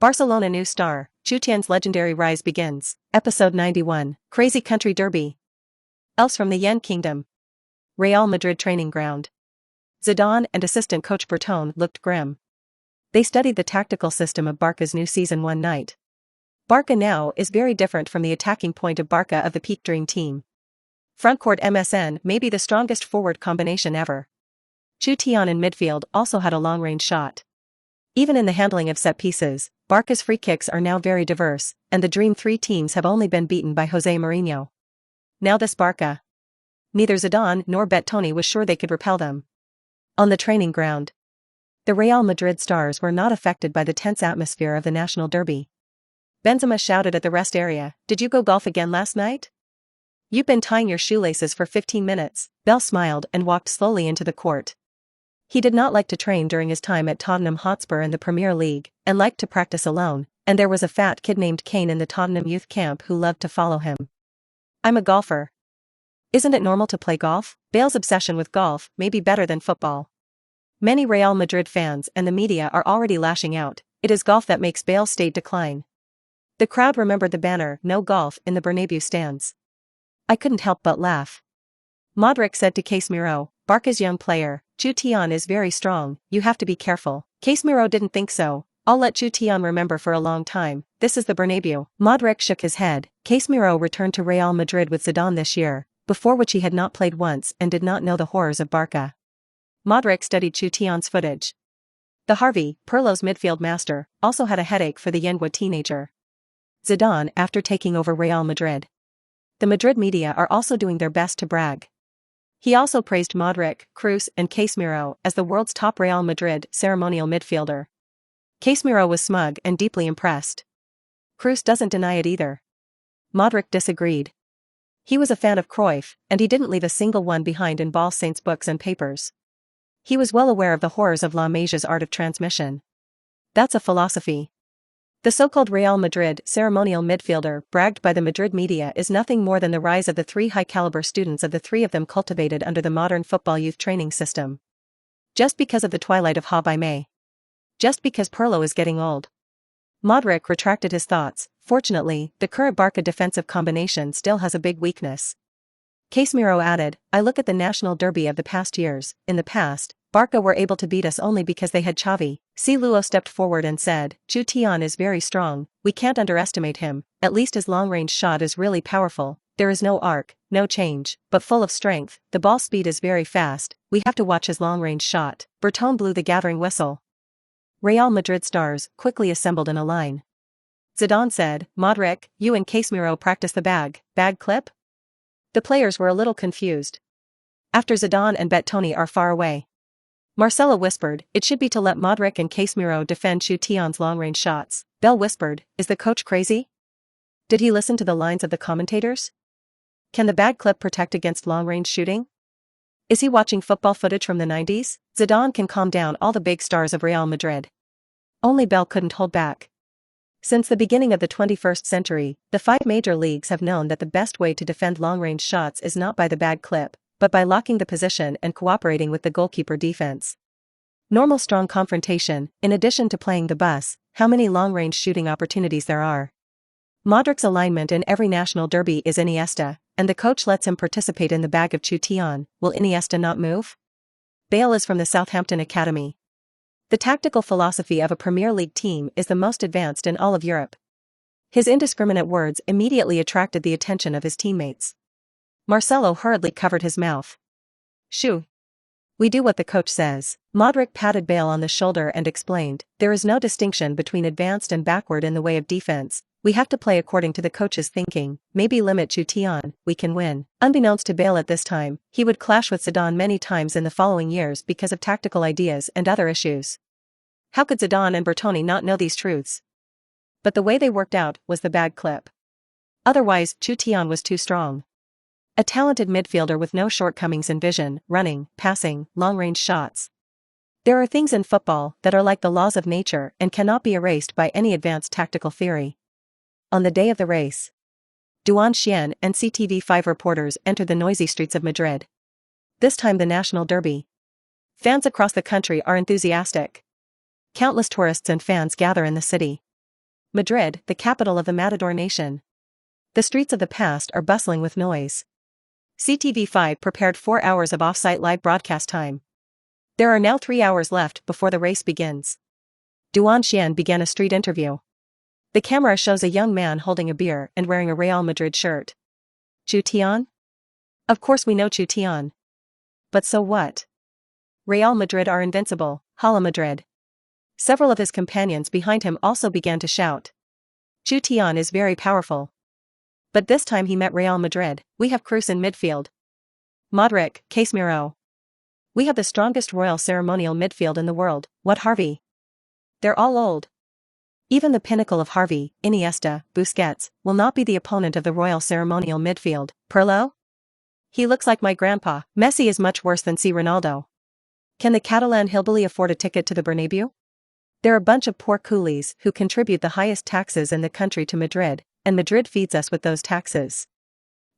Barcelona new star, Chutian's legendary rise begins. Episode 91, Crazy Country Derby. Elves from the Yen Kingdom. Real Madrid training ground. Zidane and assistant coach Ballon looked grim. They studied the tactical system of Barca's new season one night. Barca now is very different from the attacking point of Barca of the peak dream team. Frontcourt MSN may be the strongest forward combination ever. Chutian in midfield also had a long-range shot. Even in the handling of set pieces, Barca's free kicks are now very diverse, and the Dream 3 teams have only been beaten by Jose Mourinho. Now this Barca. Neither Zidane nor Batistuta was sure they could repel them. On the training ground, the Real Madrid stars were not affected by the tense atmosphere of the national derby. Benzema shouted at the rest area, "Did you go golf again last night? You've been tying your shoelaces for 15 minutes, Bale smiled and walked slowly into the court. He did not like to train during his time at Tottenham Hotspur in the Premier League, and liked to practice alone, and there was a fat kid named Kane in the Tottenham youth camp who loved to follow him. I'm a golfer. Isn't it normal to play golf? Bale's obsession with golf may be better than football. Many Real Madrid fans and the media are already lashing out. It is golf that makes Bale's state decline. The crowd remembered the banner, "No Golf," in the Bernabeu stands. I couldn't help but laugh. Modric said to Casemiro, "Barca's young player, Chutian is very strong, you have to be careful." Casemiro didn't think so. "I'll let Chutian remember for a long time, this is the Bernabeu." Modric shook his head. Casemiro returned to Real Madrid with Zidane this year, before which he had not played once and did not know the horrors of Barca. Modric studied Chutian's footage. The Harvey, Pirlo's midfield master, also had a headache for the Yenwa teenager. Zidane after taking over Real Madrid. The Madrid media are also doing their best to brag. He also praised Modric, Kroos and Casemiro as the world's top Real Madrid ceremonial midfielder. Casemiro was smug and deeply impressed. Kroos doesn't deny it either. Modric disagreed. He was a fan of Cruyff, and he didn't leave a single one behind in Ball Saint's books and papers. He was well aware of the horrors of La Masia's art of transmission. That's a philosophy. The so-called Real Madrid ceremonial midfielder bragged by the Madrid media is nothing more than the rise of the three high-caliber students of the three of them cultivated under the modern football youth training system. Just because of the twilight of Javi May. Just because Pirlo is getting old. Modric retracted his thoughts. Fortunately, the current Barca defensive combination still has a big weakness. Casemiro added, "I look at the national derby of the past years. In the past, Barca were able to beat us only because they had Xavi." C. Luo stepped forward and said, "Chutian is very strong, we can't underestimate him, at least his long-range shot is really powerful, there is no arc, no change, but full of strength, the ball speed is very fast, we have to watch his long-range shot." Ballon blew the gathering whistle. Real Madrid stars quickly assembled in a line. Zidane said, "Modric, you and Casemiro practice the bag clip?" The players were a little confused. After Zidane and Batistuta are far away. Marcelo whispered, "It should be to let Modric and Casemiro defend Chutian's long-range shots." Bale whispered, "Is the coach crazy? Did he listen to the lines of the commentators? Can the bag clip protect against long-range shooting? Is he watching football footage from the 90s? Zidane can calm down all the big stars of Real Madrid." Only Bale couldn't hold back. Since the beginning of the 21st century, the 5 major leagues have known that the best way to defend long-range shots is not by the bag clip, but by locking the position and cooperating with the goalkeeper defense. Normal strong confrontation, in addition to playing the bus, how many long-range shooting opportunities there are. Modric's alignment in every national derby is Iniesta, and the coach lets him participate in the bag of Chutian. Will Iniesta not move? Bale is from the Southampton Academy. The tactical philosophy of a Premier League team is the most advanced in all of Europe. His indiscriminate words immediately attracted the attention of his teammates. Marcelo hurriedly covered his mouth. "Shoo. We do what the coach says." Modric patted Bale on the shoulder and explained, "There is no distinction between advanced and backward in the way of defense, we have to play according to the coach's thinking, maybe limit Chutian, we can win." Unbeknownst to Bale at this time, he would clash with Zidane many times in the following years because of tactical ideas and other issues. How could Zidane and Ballon not know these truths? But the way they worked out was the bag clip. Otherwise, Chutian was too strong. A talented midfielder with no shortcomings in vision, running, passing, long-range shots. There are things in football that are like the laws of nature and cannot be erased by any advanced tactical theory. On the day of the race, Duan Xian and CTV5 reporters entered the noisy streets of Madrid. This time the national derby. Fans across the country are enthusiastic. Countless tourists and fans gather in the city. Madrid, the capital of the Matador nation. The streets of the past are bustling with noise. CTV5 prepared 4 hours of off-site live broadcast time. There are now 3 hours left before the race begins. Chutian began a street interview. The camera shows a young man holding a beer and wearing a Real Madrid shirt. Chutian? Of course we know Chutian. But so what? Real Madrid are invincible, Hala Madrid. Several of his companions behind him also began to shout. Chutian is very powerful. But this time he met Real Madrid. We have Cruz in midfield. Modric, Casemiro. We have the strongest royal ceremonial midfield in the world. What Xavi? They're all old. Even the pinnacle of Xavi, Iniesta, Busquets, will not be the opponent of the royal ceremonial midfield. Pirlo? He looks like my grandpa. Messi is much worse than Ronaldo. Can the Catalan hillbilly afford a ticket to the Bernabeu? They're a bunch of poor coolies who contribute the highest taxes in the country to Madrid, and Madrid feeds us with those taxes.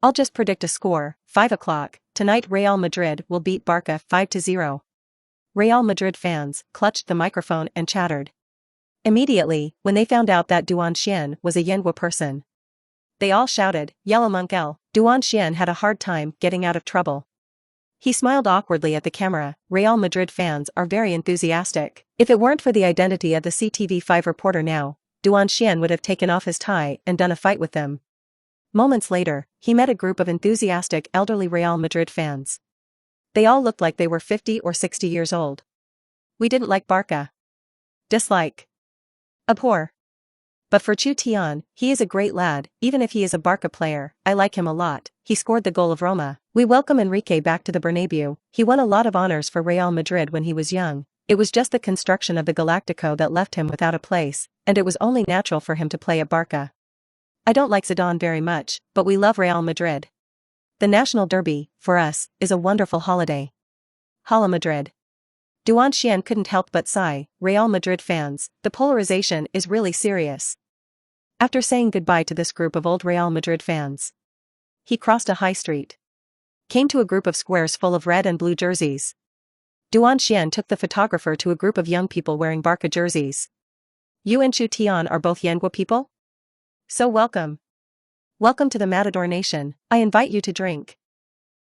I'll just predict a score, 5 o'clock, tonight Real Madrid will beat Barca 5-0. Real Madrid fans clutched the microphone and chattered. Immediately, when they found out that Chutian was a Yengwa person, they all shouted, Yellow Monkel. Chutian had a hard time getting out of trouble. He smiled awkwardly at the camera. Real Madrid fans are very enthusiastic. If it weren't for the identity of the CTV5 reporter now, Chutian would have taken off his tie and done a fight with them. Moments later, he met a group of enthusiastic elderly Real Madrid fans. They all looked like they were 50 or 60 years old. We didn't like Barca. Dislike. Abhor. But for Chutian, he is a great lad. Even if he is a Barca player, I like him a lot. He scored the goal of Roma. We welcome Enrique back to the Bernabeu. He won a lot of honors for Real Madrid when he was young. It was just the construction of the Galactico that left him without a place, and it was only natural for him to play at Barca. I don't like Zidane very much, but we love Real Madrid. The national derby, for us, is a wonderful holiday. Hala Madrid. Chutian couldn't help but sigh. Real Madrid fans, the polarization is really serious. After saying goodbye to this group of old Real Madrid fans, he crossed a high street. Came to a group of squares full of red and blue jerseys. Chutian took the photographer to a group of young people wearing Barca jerseys. You and Chutian are both Yengwa people? So welcome. Welcome to the Matador Nation. I invite you to drink.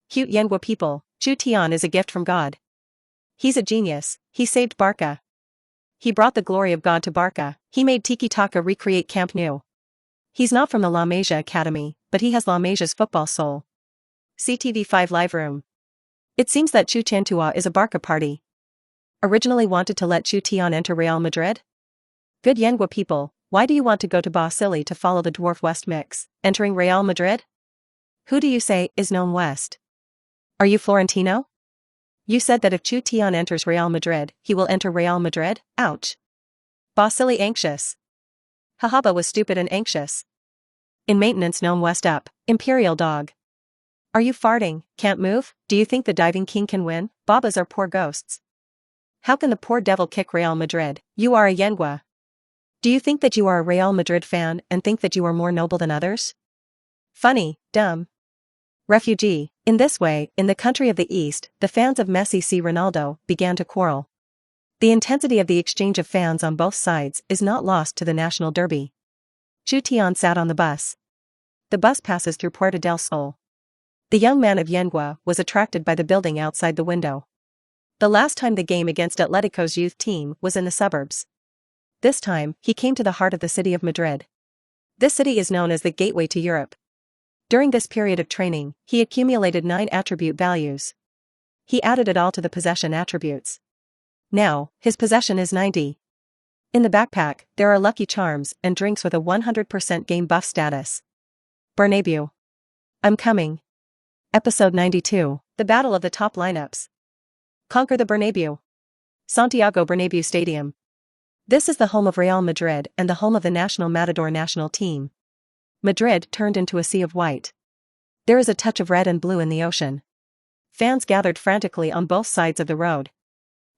Cute Yengwa people, Chutian is a gift from God. He's a genius. He saved Barca. He brought the glory of God to Barca. He made Tiki Taka recreate Camp Nou. He's not from the La Masia Academy, but he has La Masia's football soul. CTV5 Live Room. It seems that Chutian is a Barca party. Originally wanted to let Chutian enter Real Madrid? Good Yengwa people, why do you want to go to Barcelona to follow the Dwarf West mix, entering Real Madrid? Who do you say is known West? Are you Florentino? You said that if Chutian enters Real Madrid, he will enter Real Madrid? Ouch. Barcelona anxious. Hahaba was stupid and anxious. In maintenance known West up, Imperial dog. Are you farting, can't move? Do you think the diving king can win? Babas are poor ghosts. How can the poor devil kick Real Madrid? You are a Yengwa. Do you think that you are a Real Madrid fan and think that you are more noble than others? Funny, dumb. Refugee. In this way, in the country of the East, the fans of Messi Ronaldo began to quarrel. The intensity of the exchange of fans on both sides is not lost to the national derby. Chutian sat on the bus. The bus passes through Puerta del Sol. The young man of Yengwa was attracted by the building outside the window. The last time the game against Atletico's youth team was in the suburbs. This time, he came to the heart of the city of Madrid. This city is known as the gateway to Europe. During this period of training, he accumulated 9 attribute values. He added it all to the possession attributes. Now, his possession is 90. In the backpack, there are lucky charms and drinks with a 100% game buff status. Bernabeu. I'm coming. Episode 92, The Battle of the Top Lineups. Conquer the Bernabeu. Santiago Bernabeu Stadium. This is the home of Real Madrid and the home of the national Matador national team. Madrid turned into a sea of white. There is a touch of red and blue in the ocean. Fans gathered frantically on both sides of the road.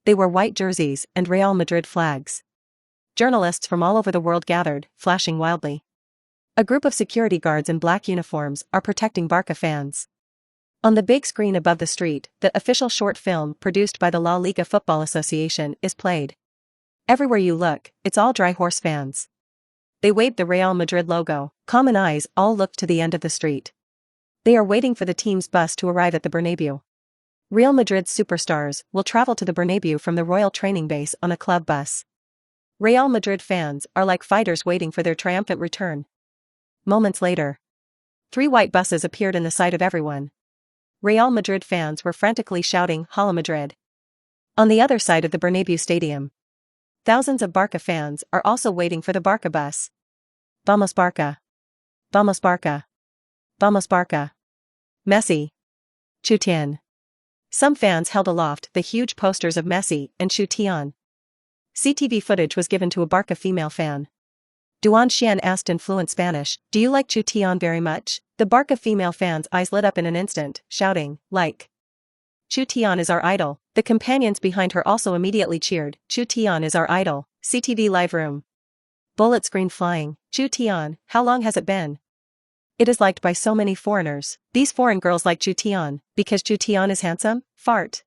They wore white jerseys and Real Madrid flags. Journalists from all over the world gathered, flashing wildly. A group of security guards in black uniforms are protecting Barca fans. On the big screen above the street, the official short film produced by the La Liga Football Association is played. Everywhere you look, it's all dry horse fans. They waved the Real Madrid logo. Common eyes all looked to the end of the street. They are waiting for the team's bus to arrive at the Bernabeu. Real Madrid's superstars will travel to the Bernabeu from the Royal Training Base on a club bus. Real Madrid fans are like fighters waiting for their triumphant return. Moments later, 3 white buses appeared in the sight of everyone. Real Madrid fans were frantically shouting "Hala Madrid." On the other side of the Bernabeu Stadium, thousands of Barca fans are also waiting for the Barca bus. Vamos Barca! Vamos Barca! Vamos Barca! Messi! Chutian! Some fans held aloft the huge posters of Messi and Chutian. CTV footage was given to a Barca female fan. Chutian asked in fluent Spanish, "Do you like Chutian very much?" The Barca female fan's eyes lit up in an instant, shouting, "Like! Chutian is our idol." The companions behind her also immediately cheered, "Chutian is our idol." CTV live room. Bullet screen flying. Chutian, how long has it been? It is liked by so many foreigners. These foreign girls like Chutian, because Chutian is handsome? Fart.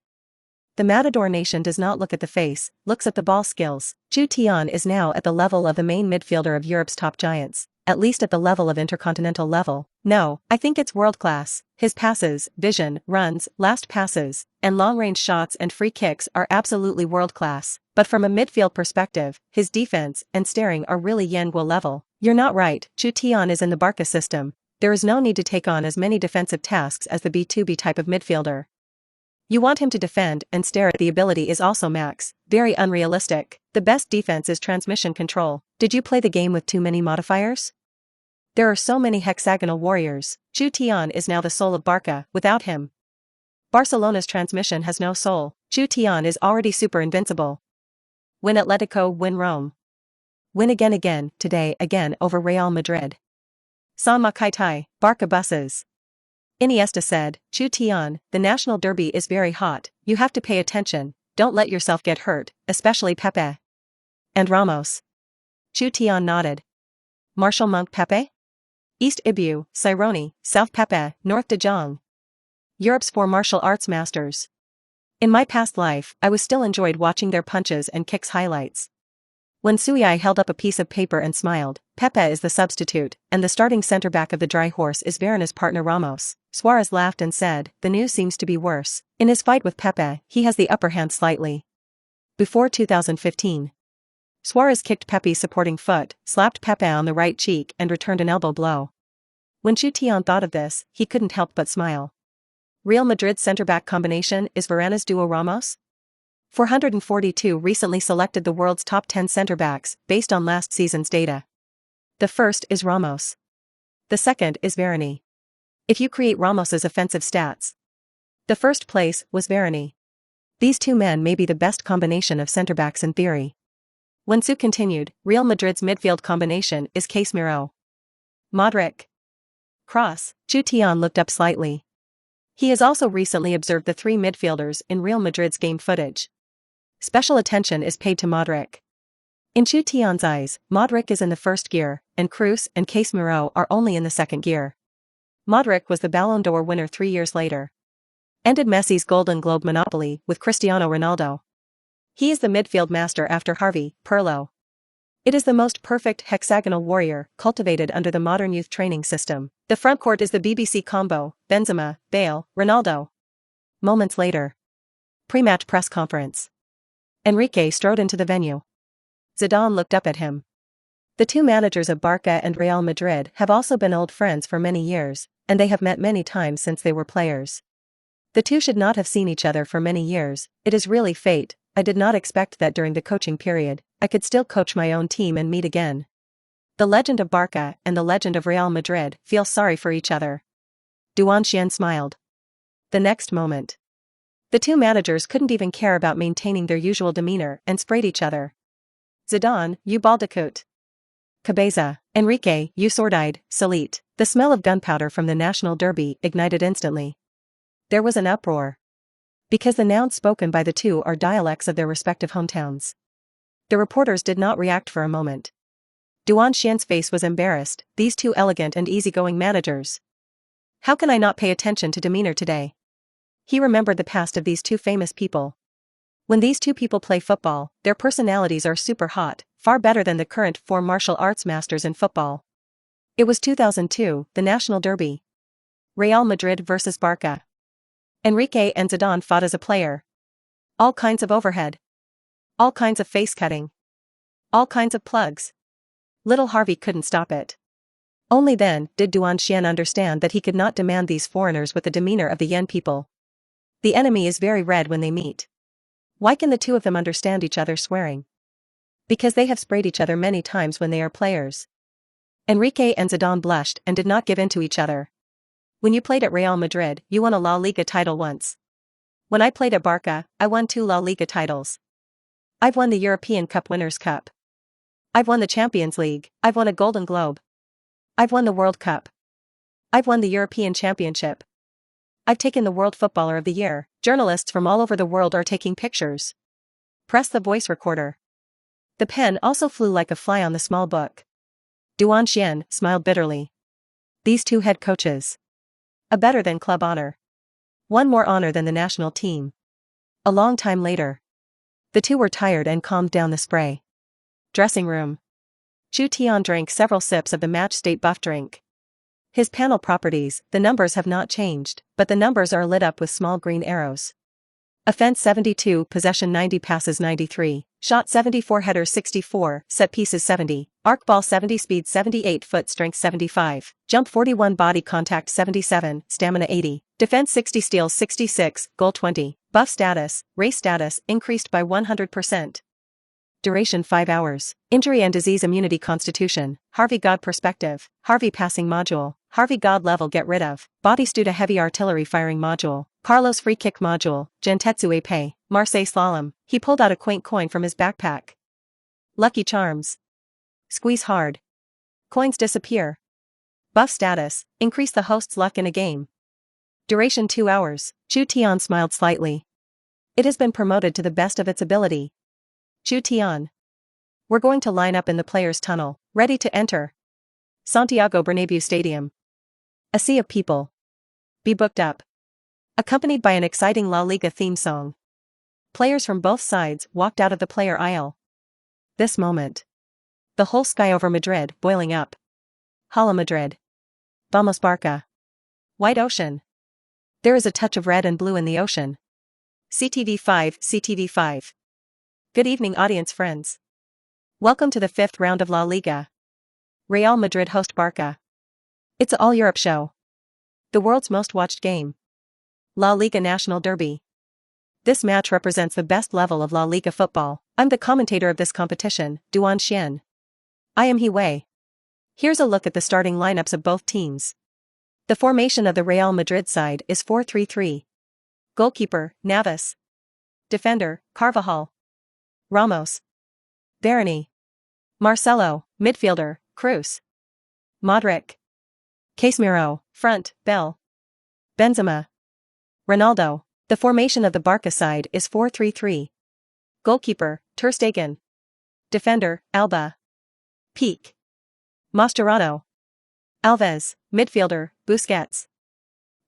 The Matador nation does not look at the face, looks at the ball skills. Chutian is now at the level of the main midfielder of Europe's top giants, at least at the level of intercontinental level. No, I think it's world class. His passes, vision, runs, last passes, and long-range shots and free kicks are absolutely world class. But from a midfield perspective, his defense and steering are really Yenguo level. You're not right, Chutian is in the Barca system. There is no need to take on as many defensive tasks as the B2B type of midfielder. You want him to defend and stare at the ability is also max, very unrealistic. The best defense is transmission control. Did you play the game with too many modifiers? There are so many hexagonal warriors. Chutian is now the soul of Barca. Without him, Barcelona's transmission has no soul. Chutian is already super invincible. Win Atletico, win Rome. Win again today again over Real Madrid. San Makaitai, Barca buses. Iniesta said, "Chutian, the national derby is very hot, you have to pay attention, don't let yourself get hurt, especially Pepe." And Ramos. Chutian nodded. Marshal Monk Pepe? East Ibu, Sironi, South Pepe, North De Jong. Europe's 4 martial arts masters. In my past life, I was still enjoyed watching their punches and kicks highlights. When Sui held up a piece of paper and smiled, Pepe is the substitute, and the starting centre-back of the Dry Horse is Verona's partner Ramos. Suarez laughed and said, "The news seems to be worse. In his fight with Pepe, he has the upper hand slightly." Before 2015, Suarez kicked Pepe's supporting foot, slapped Pepe on the right cheek and returned an elbow blow. When Chutian thought of this, he couldn't help but smile. Real Madrid's centre-back combination is Verona's duo Ramos? 442 recently selected the world's top 10 centre-backs, based on last season's data. The first is Ramos. The second is Varane. If you create Ramos's offensive stats, the first place was Varane. These two men may be the best combination of centre-backs in theory. Wensu continued, Real Madrid's midfield combination is Casemiro. Modric. Cross. Chutian looked up slightly. He has also recently observed the 3 midfielders in Real Madrid's game footage. Special attention is paid to Modric. In Chutian's eyes, Modric is in the first gear, and Kroos and Casemiro are only in the second gear. Modric was the Ballon d'Or winner 3 years later. Ended Messi's Golden Globe monopoly with Cristiano Ronaldo. He is the midfield master after Xavi, Pirlo. It is the most perfect hexagonal warrior cultivated under the modern youth training system. The front court is the BBC combo, Benzema, Bale, Ronaldo. Moments later. Pre-match press conference. Enrique strode into the venue. Zidane looked up at him. The two managers of Barca and Real Madrid have also been old friends for many years, and they have met many times since they were players. The two should not have seen each other for many years. It is really fate. I did not expect that during the coaching period, I could still coach my own team and meet again. The legend of Barca and the legend of Real Madrid feel sorry for each other. Chutian smiled. The next moment, the two managers couldn't even care about maintaining their usual demeanor and sprayed each other. Zidane, you baldacoot. Cabeza, Enrique, you sword-eyed, Salite. The smell of gunpowder from the national derby ignited instantly. There was an uproar. Because the nouns spoken by the two are dialects of their respective hometowns. The reporters did not react for a moment. Chutian's face was embarrassed, these two elegant and easygoing managers. How can I not pay attention to demeanor today? He remembered the past of these two famous people. When these two people play football, their personalities are super hot, far better than the current four martial arts masters in football. It was 2002, the National Derby. Real Madrid vs Barca. Enrique and Zidane fought as a player. All kinds of overhead. All kinds of face cutting. All kinds of plugs. Little Harvey couldn't stop it. Only then did Chutian understand that he could not demand these foreigners with the demeanor of the Yen people. The enemy is very red when they meet. Why can the two of them understand each other swearing? Because they have sprayed each other many times when they are players. Enrique and Zidane blushed and did not give in to each other. When you played at Real Madrid, you won a La Liga title once. When I played at Barca, I won 2 La Liga titles. I've won the European Cup Winners' Cup. I've won the Champions League, I've won a Golden Globe. I've won the World Cup. I've won the European Championship. I've taken the World Footballer of the Year. Journalists from all over the world are taking pictures. Press the voice recorder. The pen also flew like a fly on the small book. Chutian smiled bitterly. These two head coaches. A better than club honor. One more honor than the national team. A long time later. The two were tired and calmed down the spray. Dressing room. Chutian drank several sips of the match state buff drink. His panel properties, the numbers have not changed, but the numbers are lit up with small green arrows. Offense 72, possession 90, passes 93, shot 74, headers 64, set pieces 70, arc ball 70, speed 78, foot strength 75, jump 41, body contact 77, stamina 80, defense 60, steals 66, goal 20, buff status, race status, increased by 100%. Duration 5 hours. Injury and disease immunity constitution. Harvey God perspective. Harvey passing module. Harvey God level get rid of. Batistuta heavy artillery firing module. Carlos free kick module. Gentetsu epee. Marseille slalom. He pulled out a quaint coin from his backpack. Lucky charms. Squeeze hard. Coins disappear. Buff status. Increase the host's luck in a game. Duration 2 hours. Chutian smiled slightly. It has been promoted to the best of its ability. Chutian. We're going to line up in the players' tunnel, ready to enter. Santiago Bernabéu Stadium. A sea of people. Be booked up. Accompanied by an exciting La Liga theme song. Players from both sides walked out of the player aisle. This moment. The whole sky over Madrid boiling up. Hala Madrid. Vamos Barca. White ocean. There is a touch of red and blue in the ocean. CTV5, CTV5. Good evening, audience friends. Welcome to the 5th round of La Liga. Real Madrid host Barca. It's an all-Europe show. The world's most watched game. La Liga National Derby. This match represents the best level of La Liga football. I'm the commentator of this competition, Chutian. I am He Wei. Here's a look at the starting lineups of both teams. The formation of the Real Madrid side is 4-3-3. Goalkeeper, Navas. Defender, Carvajal. Ramos. Varane. Marcelo, midfielder, Cruz. Modric. Casemiro, front, Bale. Benzema. Ronaldo. The formation of the Barca side is 4-3-3. Goalkeeper, Ter Stegen. Defender, Alba. Peak. Mascherano. Alves, midfielder, Busquets.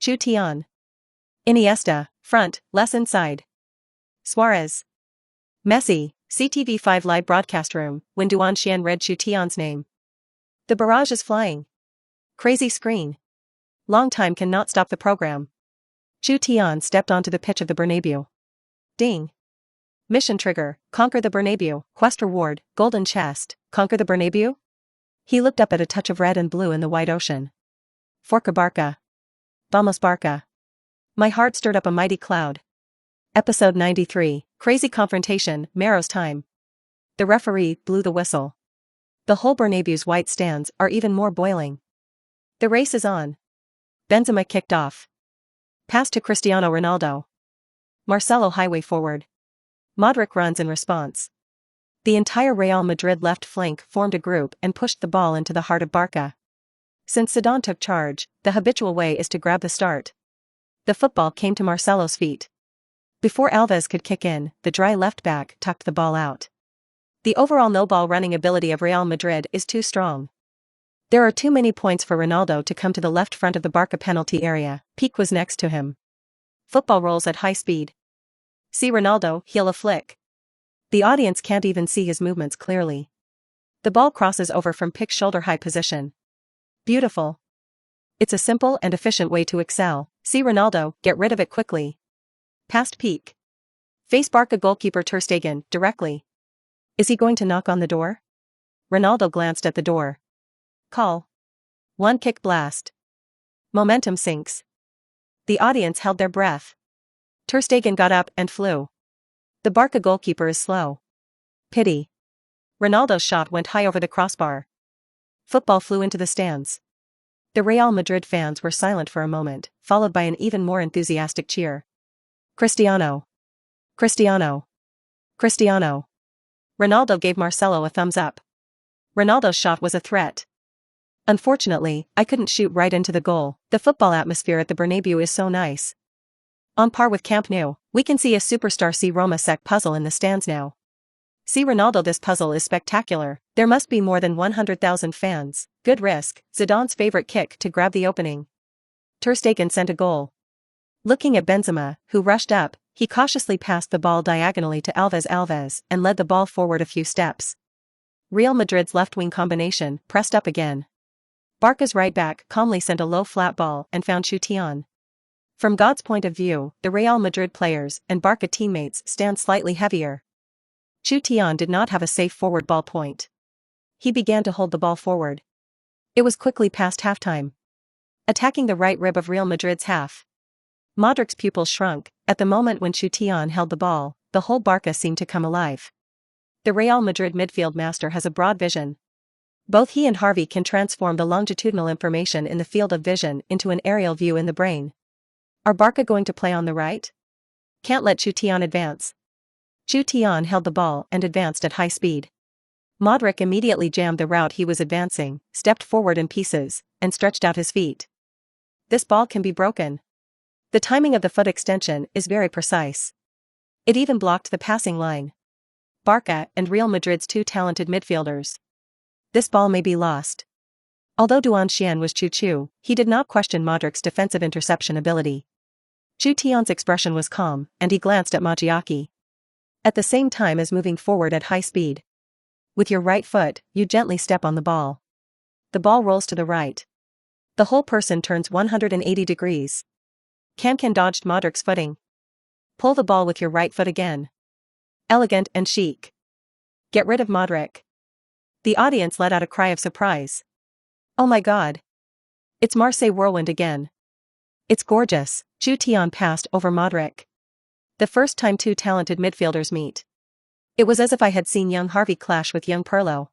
Chutian. Iniesta, front, less inside. Suarez. Messi, CTV5 live broadcast room, when Chutian read Chutian's name. The barrage is flying. Crazy screen. Long time cannot stop the program. Chutian stepped onto the pitch of the Bernabéu. Ding. Mission trigger, conquer the Bernabéu. Quest reward, golden chest, conquer the Bernabéu? He looked up at a touch of red and blue in the white ocean. Forca Barca. Vamos Barca. My heart stirred up a mighty cloud. Episode 93, Crazy Confrontation, Maro's time. The referee blew the whistle. The whole Bernabéu's white stands are even more boiling. The race is on. Benzema kicked off. Pass to Cristiano Ronaldo. Marcelo highway forward. Modric runs in response. The entire Real Madrid left flank formed a group and pushed the ball into the heart of Barca. Since Zidane took charge, the habitual way is to grab the start. The football came to Marcelo's feet. Before Alves could kick in, the dry left back tucked the ball out. The overall no-ball running ability of Real Madrid is too strong. There are too many points for Ronaldo to come to the left front of the Barca penalty area. Pique was next to him. Football rolls at high speed. See Ronaldo heel a flick. The audience can't even see his movements clearly. The ball crosses over from pick shoulder-high position. Beautiful. It's a simple and efficient way to excel. See Ronaldo, get rid of it quickly. Past peak. Face Barca goalkeeper Ter Stegen, directly. Is he going to knock on the door? Ronaldo glanced at the door. Call. One kick blast. Momentum sinks. The audience held their breath. Ter Stegen got up and flew. The Barca goalkeeper is slow. Pity. Ronaldo's shot went high over the crossbar. Football flew into the stands. The Real Madrid fans were silent for a moment, followed by an even more enthusiastic cheer. Cristiano. Cristiano. Cristiano. Ronaldo gave Marcelo a thumbs up. Ronaldo's shot was a threat. Unfortunately, I couldn't shoot right into the goal. The football atmosphere at the Bernabeu is so nice. On par with Camp Nou, we can see a superstar C Roma sec puzzle in the stands now. See Ronaldo, this puzzle is spectacular. There must be more than 100,000 fans. Good risk. Zidane's favorite kick to grab the opening. Ter Stegen sent a goal. Looking at Benzema, who rushed up, he cautiously passed the ball diagonally to Alves and led the ball forward a few steps. Real Madrid's left-wing combination pressed up again. Barca's right-back calmly sent a low flat ball and found Chutian. From God's point of view, the Real Madrid players and Barca teammates stand slightly heavier. Chutian did not have a safe forward ball point. He began to hold the ball forward. It was quickly past halftime. Attacking the right rib of Real Madrid's half. Modric's pupils shrunk. At the moment when Chutian held the ball, the whole Barca seemed to come alive. The Real Madrid midfield master has a broad vision. Both he and Xavi can transform the longitudinal information in the field of vision into an aerial view in the brain. Are Barca going to play on the right? Can't let Chutian advance. Chutian held the ball and advanced at high speed. Modric immediately jammed the route he was advancing, stepped forward in pieces, and stretched out his feet. This ball can be broken. The timing of the foot extension is very precise. It even blocked the passing line. Barca and Real Madrid's two talented midfielders. This ball may be lost. Although Chutian was choo-choo, he did not question Modric's defensive interception ability. Chutian's expression was calm, and he glanced at Maggiacchi. At the same time as moving forward at high speed. With your right foot, you gently step on the ball. The ball rolls to the right. The whole person turns 180 degrees. Can dodged Modric's footing. Pull the ball with your right foot again. Elegant and chic. Get rid of Modric. The audience let out a cry of surprise. Oh my God. It's Marseille whirlwind again. It's gorgeous. Chutian passed over Modric. The first time two talented midfielders meet. It was as if I had seen young Xavi clash with young Pirlo.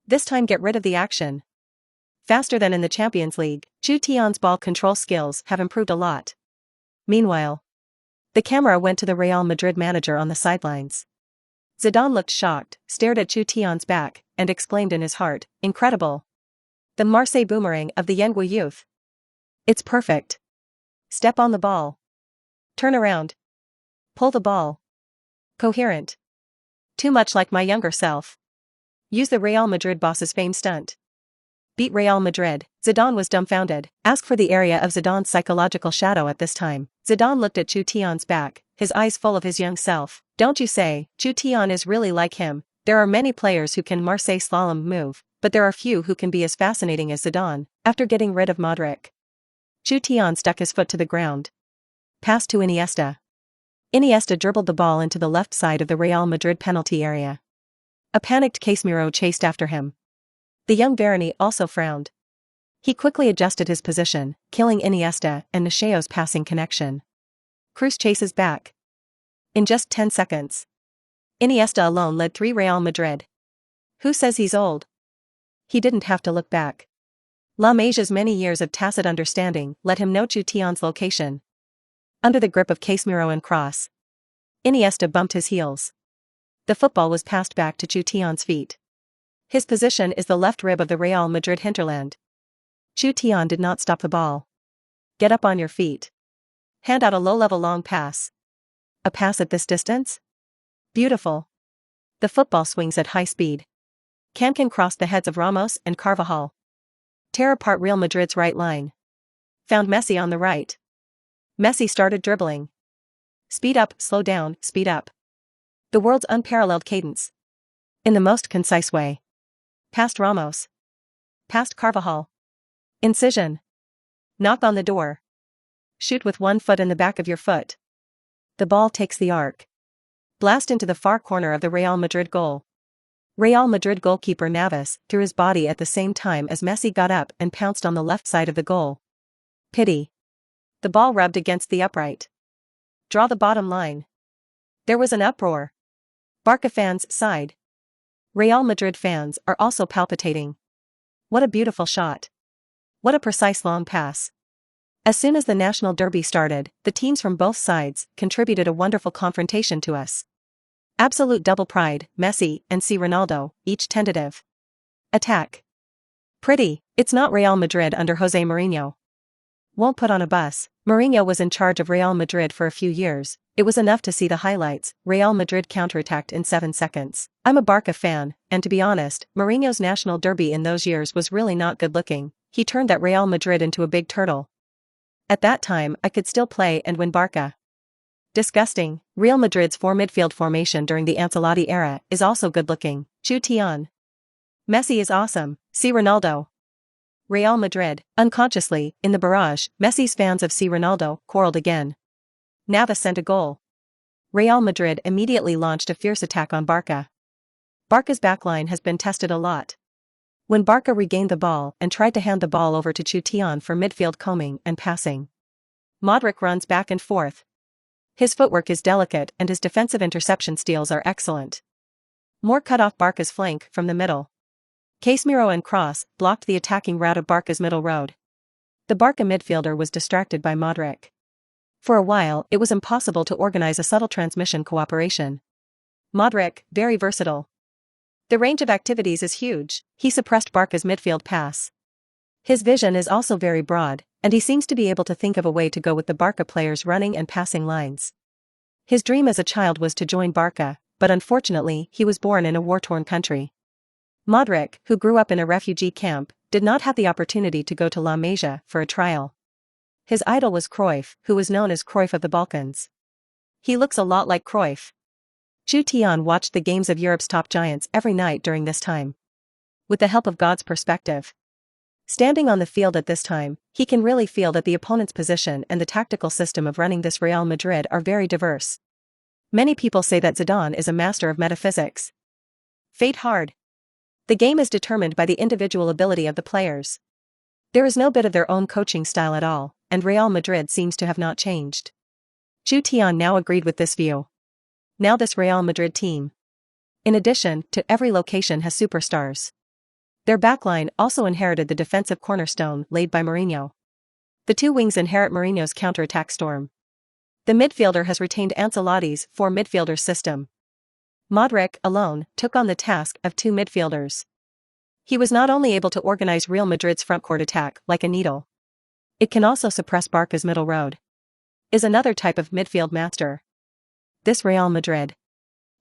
This time get rid of the action. Faster than in the Champions League, Chutian's ball control skills have improved a lot. Meanwhile, the camera went to the Real Madrid manager on the sidelines. Zidane looked shocked, stared at Chutian's back, and exclaimed in his heart, incredible. The Marseille boomerang of the Yengu youth. It's perfect. Step on the ball. Turn around. Pull the ball. Coherent. Too much like my younger self. Use the Real Madrid boss's famed stunt. Beat Real Madrid. Zidane was dumbfounded. Ask for the area of Zidane's psychological shadow at this time. Zidane looked at Chutian's back, his eyes full of his young self. Don't you say, Chutian is really like him. There are many players who can Marseille slalom move, but there are few who can be as fascinating as Zidane, after getting rid of Modric. Chutian stuck his foot to the ground. Pass to Iniesta. Iniesta dribbled the ball into the left side of the Real Madrid penalty area. A panicked Casemiro chased after him. The young Varane also frowned. He quickly adjusted his position, killing Iniesta and Necheo's passing connection. Cruz chases back. In just 10 seconds. Iniesta alone led 3 Real Madrid. Who says he's old? He didn't have to look back. La Masia's many years of tacit understanding let him know Chutian's location. Under the grip of Casemiro and Cross, Iniesta bumped his heels. The football was passed back to Chutian's feet. His position is the left rib of the Real Madrid hinterland. Chutian did not stop the ball. Get up on your feet. Hand out a low-level long pass. A pass at this distance? Beautiful. The football swings at high speed. Can crossed the heads of Ramos and Carvajal. Tear apart Real Madrid's right line. Found Messi on the right. Messi started dribbling. Speed up, slow down, speed up. The world's unparalleled cadence. In the most concise way. Past Ramos. Past Carvajal. Incision. Knock on the door. Shoot with one foot in the back of your foot. The ball takes the arc. Blast into the far corner of the Real Madrid goal. Real Madrid goalkeeper Navas threw his body at the same time as Messi got up and pounced on the left side of the goal. Pity. The ball rubbed against the upright. Draw the bottom line. There was an uproar. Barca fans sighed. Real Madrid fans are also palpitating. What a beautiful shot. What a precise long pass. As soon as the national derby started, the teams from both sides contributed a wonderful confrontation to us. Absolute double pride, Messi and Ronaldo, each tentative attack. Pretty, it's not Real Madrid under Jose Mourinho. Won't put on a bus. Mourinho was in charge of Real Madrid for a few years. It was enough to see the highlights. Real Madrid counterattacked in 7 seconds. I'm a Barca fan, and to be honest, Mourinho's national derby in those years was really not good looking. He turned that Real Madrid into a big turtle. At that time, I could still play and win Barca. Disgusting. Real Madrid's 4 midfield formation during the Ancelotti era is also good looking. Chutian. Messi is awesome. See Ronaldo. Real Madrid. Unconsciously, in the barrage, Messi's fans of Ronaldo quarreled again. Navas sent a goal. Real Madrid immediately launched a fierce attack on Barca. Barca's backline has been tested a lot. When Barca regained the ball and tried to hand the ball over to Chutian for midfield combing and passing, Modric runs back and forth. His footwork is delicate and his defensive interception steals are excellent. Moore cut off Barca's flank from the middle. Casemiro and Kroos blocked the attacking route of Barca's middle road. The Barca midfielder was distracted by Modric. For a while, it was impossible to organize a subtle transmission cooperation. Modric, very versatile. The range of activities is huge. He suppressed Barca's midfield pass. His vision is also very broad, and he seems to be able to think of a way to go with the Barca players' running and passing lines. His dream as a child was to join Barca, but unfortunately, he was born in a war-torn country. Modric, who grew up in a refugee camp, did not have the opportunity to go to La Masia for a trial. His idol was Cruyff, who was known as Cruyff of the Balkans. He looks a lot like Cruyff. Chutian watched the games of Europe's top giants every night during this time. With the help of God's perspective. Standing on the field at this time, he can really feel that the opponent's position and the tactical system of running this Real Madrid are very diverse. Many people say that Zidane is a master of metaphysics. Fate hard. The game is determined by the individual ability of the players. There is no bit of their own coaching style at all, and Real Madrid seems to have not changed. Chutian now agreed with this view. Now this Real Madrid team, in addition to every location, has superstars. Their backline also inherited the defensive cornerstone laid by Mourinho. The two wings inherit Mourinho's counter-attack storm. The midfielder has retained Ancelotti's 4 midfielders system. Modric, alone, took on the task of 2 midfielders. He was not only able to organize Real Madrid's frontcourt attack like a needle. It can also suppress Barca's middle road. Is another type of midfield master. This Real Madrid.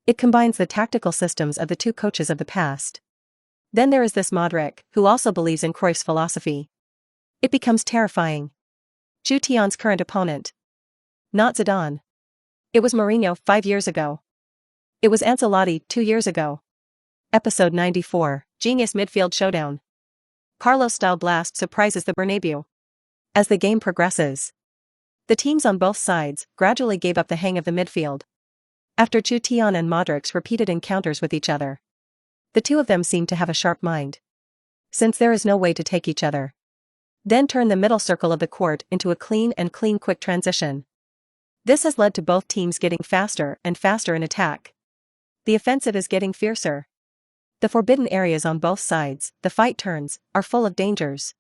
It combines the tactical systems of the 2 coaches of the past. Then there is this Modric, who also believes in Cruyff's philosophy. It becomes terrifying. Chutian's current opponent. Not Zidane. It was Mourinho 5 years ago. It was Ancelotti 2 years ago. Episode 94, Genius Midfield Showdown. Carlos-style blast surprises the Bernabeu. As the game progresses, the teams on both sides gradually gave up the hang of the midfield. After Chutian and Modric's repeated encounters with each other, the two of them seemed to have a sharp mind. Since there is no way to take each other, then turn the middle circle of the court into a clean quick transition. This has led to both teams getting faster and faster in attack. The offensive is getting fiercer. The forbidden areas on both sides, the fight turns, are full of dangers.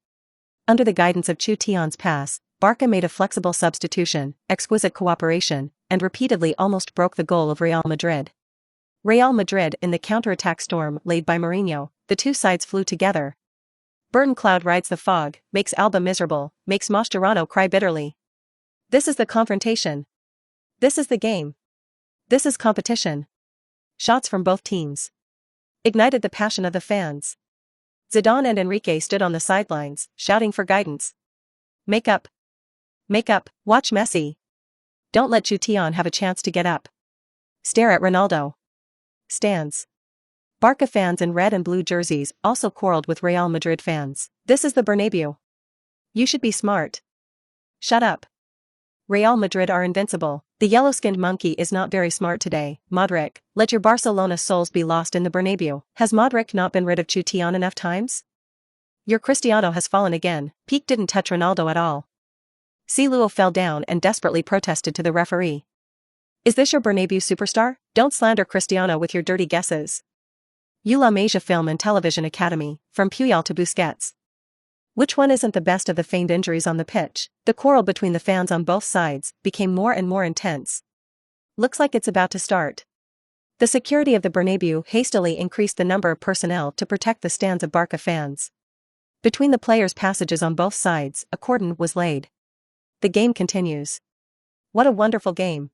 Under the guidance of Chutian's pass, Barca made a flexible substitution, exquisite cooperation, and repeatedly almost broke the goal of Real Madrid. Real Madrid in the counter-attack storm laid by Mourinho, the two sides flew together. Burton cloud rides the fog, makes Alba miserable, makes Mascherano cry bitterly. This is the confrontation. This is the game. This is competition. Shots from both teams ignited the passion of the fans. Zidane and Enrique stood on the sidelines, shouting for guidance. Make up. Make up, watch Messi. Don't let Chutian have a chance to get up. Stare at Ronaldo. Stands. Barca fans in red and blue jerseys also quarreled with Real Madrid fans. This is the Bernabeu. You should be smart. Shut up. Real Madrid are invincible. The yellow-skinned monkey is not very smart today. Modric, let your Barcelona souls be lost in the Bernabeu. Has Modric not been rid of Chutian enough times? Your Cristiano has fallen again. Pique didn't touch Ronaldo at all. Luo fell down and desperately protested to the referee. Is this your Bernabeu superstar? Don't slander Cristiano with your dirty guesses. Malaysia Film and Television Academy, from Puyol to Busquets. Which one isn't the best of the feigned injuries on the pitch? The quarrel between the fans on both sides became more and more intense. Looks like it's about to start. The security of the Bernabeu hastily increased the number of personnel to protect the stands of Barca fans. Between the players' passages on both sides, a cordon was laid. The game continues. What a wonderful game.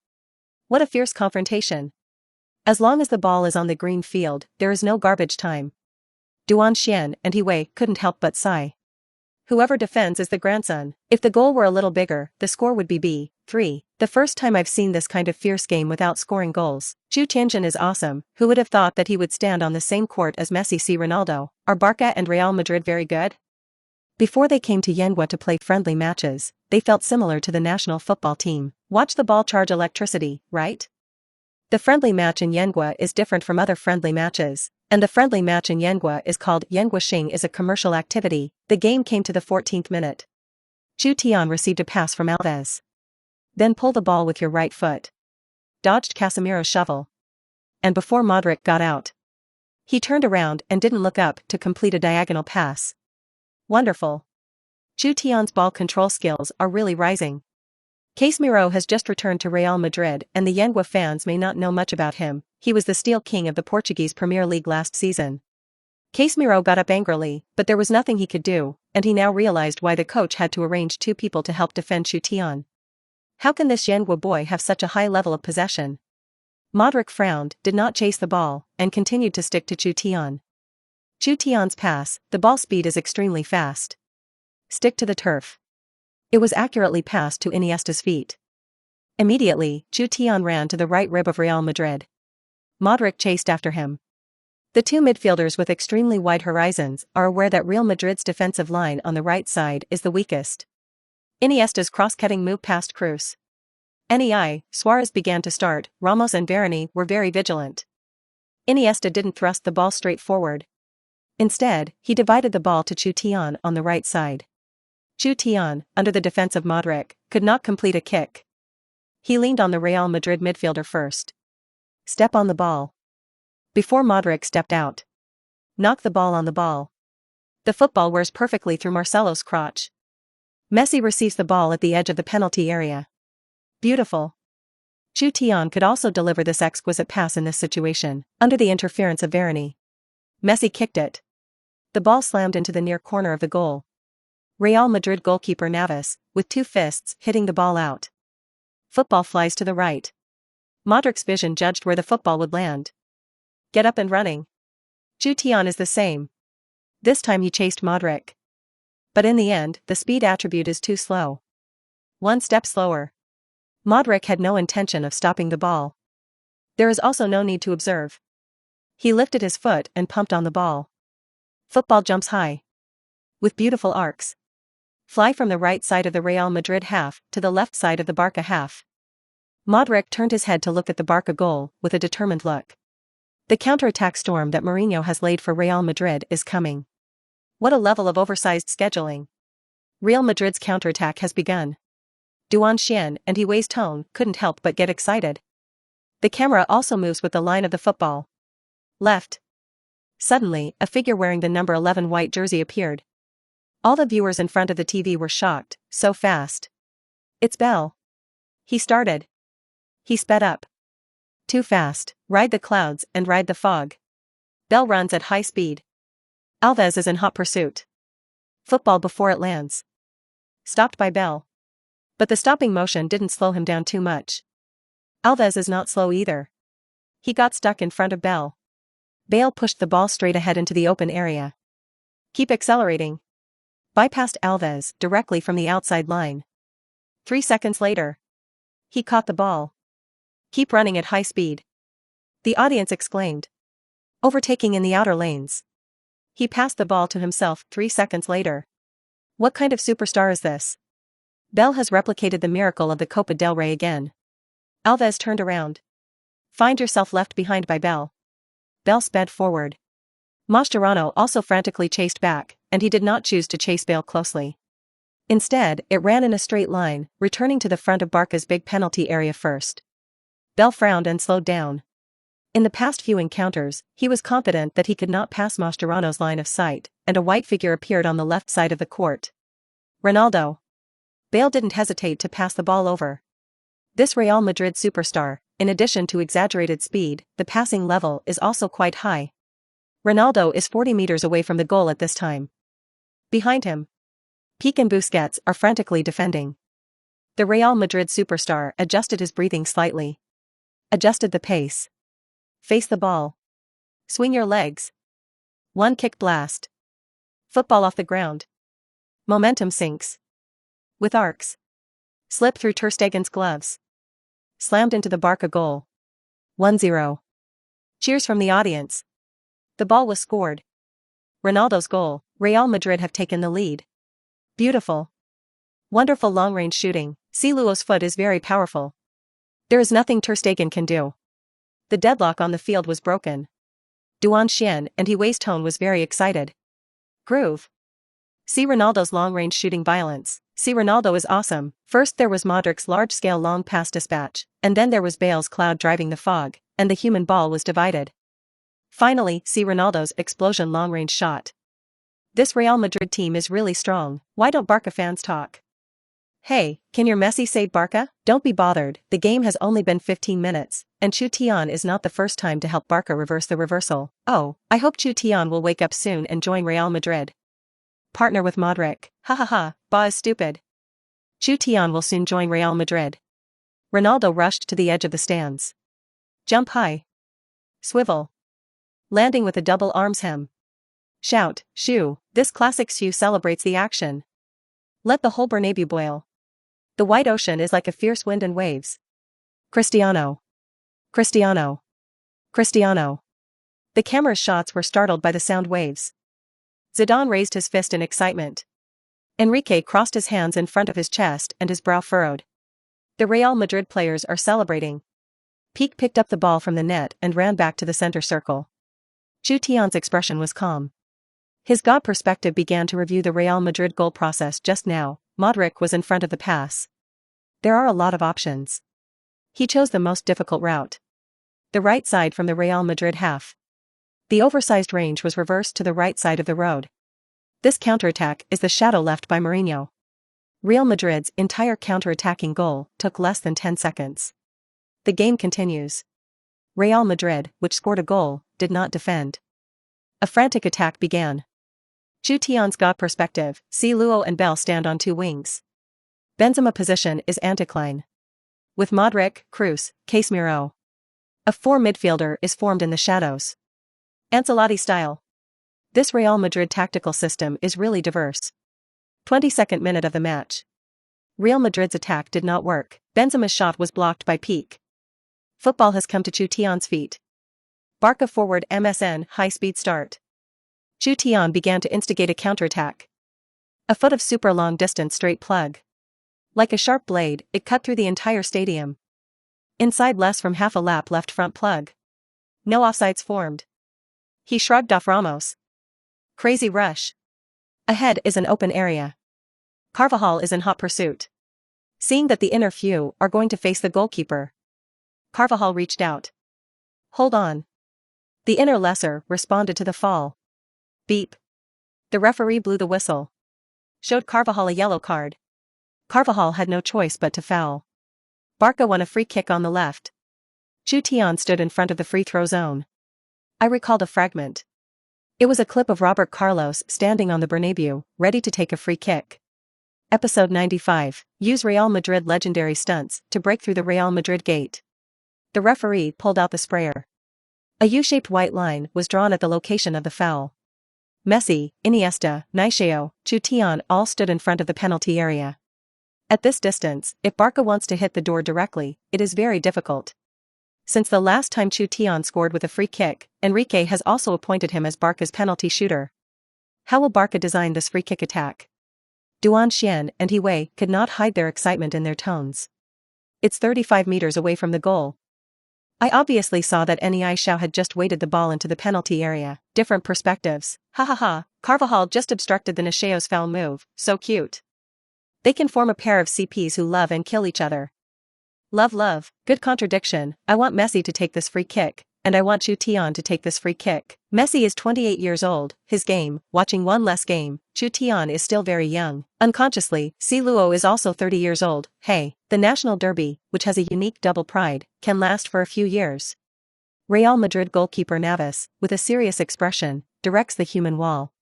What a fierce confrontation. As long as the ball is on the green field, there is no garbage time. Chutian and Wei couldn't help but sigh. Whoever defends is the grandson. If the goal were a little bigger, the score would be B3. The first time I've seen this kind of fierce game without scoring goals. Chutian is awesome. Who would have thought that he would stand on the same court as Messi? See Ronaldo. Are Barca and Real Madrid very good? Before they came to Yenghua to play friendly matches, they felt similar to the national football team. Watch the ball charge electricity, right? The friendly match in Yenghua is different from other friendly matches, and the friendly match in Yenghua is called Yenghua is a commercial activity. The game came to the 14th minute. Chutian received a pass from Alves. Then pull the ball with your right foot. Dodged Casemiro's shovel. And before Modric got out, he turned around and didn't look up to complete a diagonal pass. Wonderful. Chutian's ball control skills are really rising. Casemiro has just returned to Real Madrid, and the Yenghua fans may not know much about him. He was the Steel King of the Portuguese Premier League last season. Casemiro got up angrily, but there was nothing he could do, and he now realized why the coach had to arrange two people to help defend Chutian. How can this Yenghua boy have such a high level of possession? Modric frowned, did not chase the ball, and continued to stick to Chutian. Chutian's pass, the ball speed is extremely fast. Stick to the turf. It was accurately passed to Iniesta's feet. Immediately, Chutian ran to the right rib of Real Madrid. Modric chased after him. The two midfielders with extremely wide horizons are aware that Real Madrid's defensive line on the right side is the weakest. Iniesta's cross-cutting move past Cruz. Suarez began to start. Ramos and Varane were very vigilant. Iniesta didn't thrust the ball straight forward. Instead, he divided the ball to Chutian on the right side. Chutian, under the defense of Modric, could not complete a kick. He leaned on the Real Madrid midfielder first. Step on the ball. Before Modric stepped out. Knock the ball on the ball. The football wears perfectly through Marcelo's crotch. Messi receives the ball at the edge of the penalty area. Beautiful. Chutian could also deliver this exquisite pass in this situation, under the interference of Varane. Messi kicked it. The ball slammed into the near corner of the goal. Real Madrid goalkeeper Navas, with two fists, hitting the ball out. Football flies to the right. Modric's vision judged where the football would land. Get up and running. Chutian is the same. This time he chased Modric. But in the end, the speed attribute is too slow. One step slower. Modric had no intention of stopping the ball. There is also no need to observe. He lifted his foot and pumped on the ball. Football jumps high. With beautiful arcs. Fly from the right side of the Real Madrid half to the left side of the Barca half. Modric turned his head to look at the Barca goal with a determined look. The counterattack storm that Mourinho has laid for Real Madrid is coming. What a level of oversized scheduling. Real Madrid's counterattack has begun. Chutian and Wei's tone couldn't help but get excited. The camera also moves with the line of the football. Left. Suddenly, a figure wearing the number 11 white jersey appeared. All the viewers in front of the TV were shocked, so fast. It's Bale. He started. He sped up. Too fast. Ride the clouds and ride the fog. Bale runs at high speed. Alves is in hot pursuit. Football before it lands. Stopped by Bale. But the stopping motion didn't slow him down too much. Alves is not slow either. He got stuck in front of Bale. Bale pushed the ball straight ahead into the open area. Keep accelerating. Bypassed Alves directly from the outside line. 3 seconds later. He caught the ball. Keep running at high speed. The audience exclaimed. overtaking in the outer lanes. He passed the ball to himself 3 seconds later. What kind of superstar is this? Bale has replicated the miracle of the Copa del Rey again. Alves turned around. Find yourself left behind by Bale. Bale sped forward. Mascherano also frantically chased back, and he did not choose to chase Bale closely. Instead, it ran in a straight line, returning to the front of Barca's big penalty area first. Bale frowned and slowed down. In the past few encounters, he was confident that he could not pass Mascherano's line of sight, and a white figure appeared on the left side of the court. Ronaldo. Bale didn't hesitate to pass the ball over. This Real Madrid superstar, in addition to exaggerated speed, the passing level is also quite high. Ronaldo is 40 meters away from the goal at this time. Behind him, Pique and Busquets are frantically defending. The Real Madrid superstar adjusted his breathing slightly. Adjusted the pace. Face the ball. Swing your legs. One kick blast. Football off the ground. Momentum sinks. With arcs. Slip through Ter Stegen's gloves. Slammed into the Barca goal. 1-0. Cheers from the audience. The ball was scored. Ronaldo's goal. Real Madrid have taken the lead. Beautiful. Wonderful long-range shooting. C. Luo's foot is very powerful. There is nothing Ter Stegen can do. The deadlock on the field was broken. Duan Xian and Hiwei's tone was very excited. Groove. See Ronaldo's long-range shooting violence. See Ronaldo is awesome. First there was Modric's large-scale long pass dispatch, and then there was Bale's cloud driving the fog, and the human ball was divided. Finally, see Ronaldo's explosion long-range shot. This Real Madrid team is really strong. Why don't Barca fans talk? Hey, can your Messi save Barca? Don't be bothered, the game has only been 15 minutes, and Chutian is not the first time to help Barca reverse the reversal. Oh, I hope Chutian will wake up soon and join Real Madrid. Partner with Modric. Ha ha ha, Ba is stupid. Chutian will soon join Real Madrid. Ronaldo rushed to the edge of the stands. Jump high. Swivel. Landing with a double arms hem. Shout, shoo, this classic shoo celebrates the action. Let the whole Bernabeu boil. The white ocean is like a fierce wind and waves. Cristiano. Cristiano. Cristiano. The camera's shots were startled by the sound waves. Zidane raised his fist in excitement. Enrique crossed his hands in front of his chest and his brow furrowed. The Real Madrid players are celebrating. Pique picked up the ball from the net and ran back to the center circle. Chutian's expression was calm. His god perspective began to review the Real Madrid goal process just now. Modric was in front of the pass. There are a lot of options. He chose the most difficult route. The right side from the Real Madrid half. The oversized range was reversed to the right side of the road. This counterattack is the shadow left by Mourinho. Real Madrid's entire counterattacking goal took less than 10 seconds. The game continues. Real Madrid, which scored a goal, did not defend. A frantic attack began. Chutian's god perspective, C. Luo and Bale stand on two wings. Benzema position is anticline. With Modric, Kroos, Casemiro. A 4 midfielder is formed in the shadows. Ancelotti style. This Real Madrid tactical system is really diverse. 22nd minute of the match. Real Madrid's attack did not work. Benzema's shot was blocked by Pique. Football has come to Chutian's feet. Barca forward MSN high-speed start. Chutian began to instigate a counterattack. A foot of super long-distance straight plug. Like a sharp blade, it cut through the entire stadium. Inside less from half a lap left front plug. No offsides formed. He shrugged off Ramos. Crazy rush. Ahead is an open area. Carvajal is in hot pursuit. Seeing that the inner few are going to face the goalkeeper, Carvajal reached out. Hold on. The inner lesser responded to the fall. Beep. The referee blew the whistle. Showed Carvajal a yellow card. Carvajal had no choice but to foul. Barca won a free kick on the left. Chutian stood in front of the free throw zone. I recalled a fragment. It was a clip of Robert Carlos standing on the Bernabeu, ready to take a free kick. Episode 95. Use Real Madrid legendary stunts to break through the Real Madrid gate. The referee pulled out the sprayer. A U-shaped white line was drawn at the location of the foul. Messi, Iniesta, Neymar, Chutian all stood in front of the penalty area. At this distance, if Barca wants to hit the door directly, it is very difficult. Since the last time Chutian scored with a free kick, Enrique has also appointed him as Barca's penalty shooter. How will Barca design this free kick attack? Duan Xian and Hiwei could not hide their excitement in their tones. It's 35 meters away from the goal. I obviously saw that Nei Xiao had just weighted the ball into the penalty area. Different perspectives. Ha ha ha, Carvajal just obstructed the Necheo's foul move, so cute. They can form a pair of CPs who love and kill each other. Love, good contradiction. I want Messi to take this free kick, and I want Chutian to take this free kick. Messi is 28 years old, his game, watching one less game. Chutian is still very young. Unconsciously, Si Luo is also 30 years old. Hey, the national derby, which has a unique double pride, can last for a few years. Real Madrid goalkeeper Navas, with a serious expression, directs the human wall.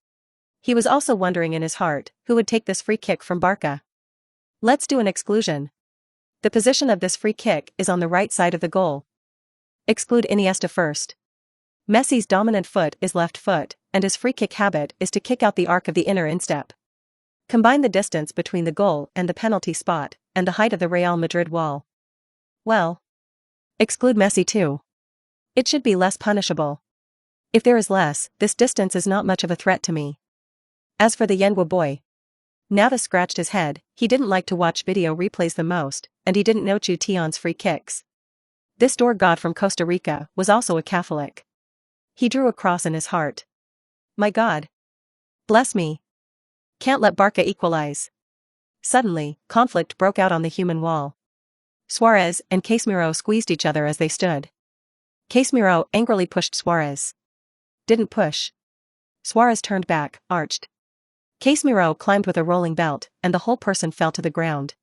He was also wondering in his heart, who would take this free kick from Barca. Let's do an exclusion. The position of this free kick is on the right side of the goal. Exclude Iniesta first. Messi's dominant foot is left foot, and his free kick habit is to kick out the arc of the inner instep. Combine the distance between the goal and the penalty spot, and the height of the Real Madrid wall. Well, exclude Messi too. It should be less punishable. If there is less, this distance is not much of a threat to me. As for the Yenhua boy, Navas scratched his head. He didn't like to watch video replays the most, and he didn't know Chutian's free kicks. This door god from Costa Rica was also a Catholic. He drew a cross in his heart. My God. Bless me. Can't let Barca equalize. Suddenly, conflict broke out on the human wall. Suarez and Casemiro squeezed each other as they stood. Casemiro angrily pushed Suarez. Didn't push. Suarez turned back, arched. Casemiro climbed with a rolling belt, and the whole person fell to the ground.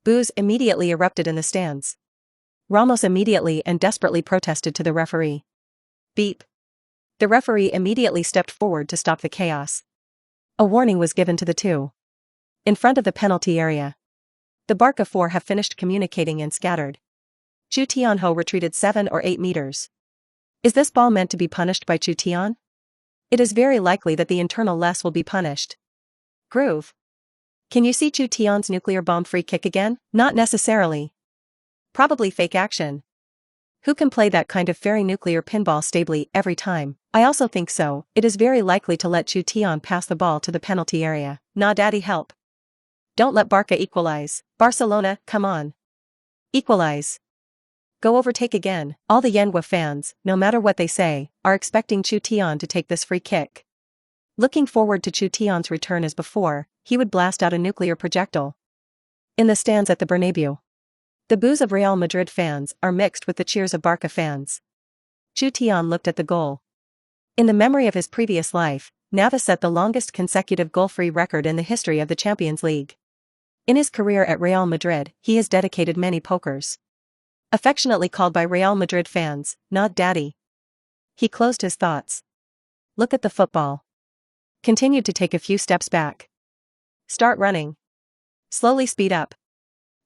Boos immediately erupted in the stands. Ramos immediately and desperately protested to the referee. Beep. The referee immediately stepped forward to stop the chaos. A warning was given to the two. In front of the penalty area. The Barca four have finished communicating and scattered. Chutian retreated 7 or 8 meters. Is this ball meant to be punished by Chutian? It is very likely that the internal less will be punished. Groove. Can you see Chutian's nuclear bomb free kick again? Not necessarily. Probably fake action. Who can play that kind of fairy nuclear pinball stably every time? I also think so. It is very likely to let Chutian pass the ball to the penalty area. Nah, daddy, help. Don't let Barca equalize. Barcelona, come on. Equalize. Go overtake again. All the Yenhua fans, no matter what they say, are expecting Chutian to take this free kick. Looking forward to Chutian's return as before, he would blast out a nuclear projectile. In the stands at the Bernabeu, the boos of Real Madrid fans are mixed with the cheers of Barca fans. Chutian looked at the goal. In the memory of his previous life, Navas set the longest consecutive goal-free record in the history of the Champions League. In his career at Real Madrid, he has dedicated many pokers. Affectionately called by Real Madrid fans, "Not Daddy." He closed his thoughts. Look at the football. Continued to take a few steps back. Start running. Slowly speed up.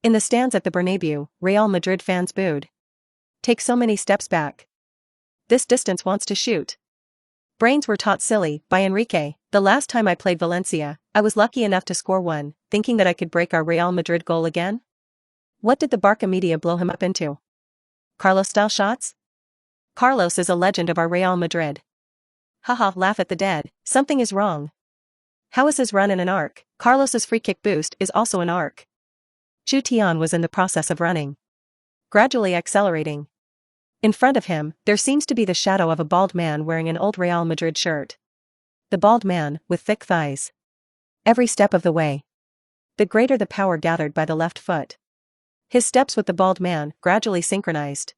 In the stands at the Bernabeu, Real Madrid fans booed. Take so many steps back. This distance wants to shoot. Brains were taught silly by Enrique. The last time I played Valencia, I was lucky enough to score one, thinking that I could break our Real Madrid goal again. What did the Barca media blow him up into? Carlos-style shots? Carlos is a legend of our Real Madrid. Haha, laugh at the dead. Something is wrong. How is his run in an arc? Carlos's free kick boost is also an arc. Chutian was in the process of running. Gradually accelerating. In front of him, there seems to be the shadow of a bald man wearing an old Real Madrid shirt. The bald man, with thick thighs. Every step of the way. The greater the power gathered by the left foot. His steps with the bald man gradually synchronized.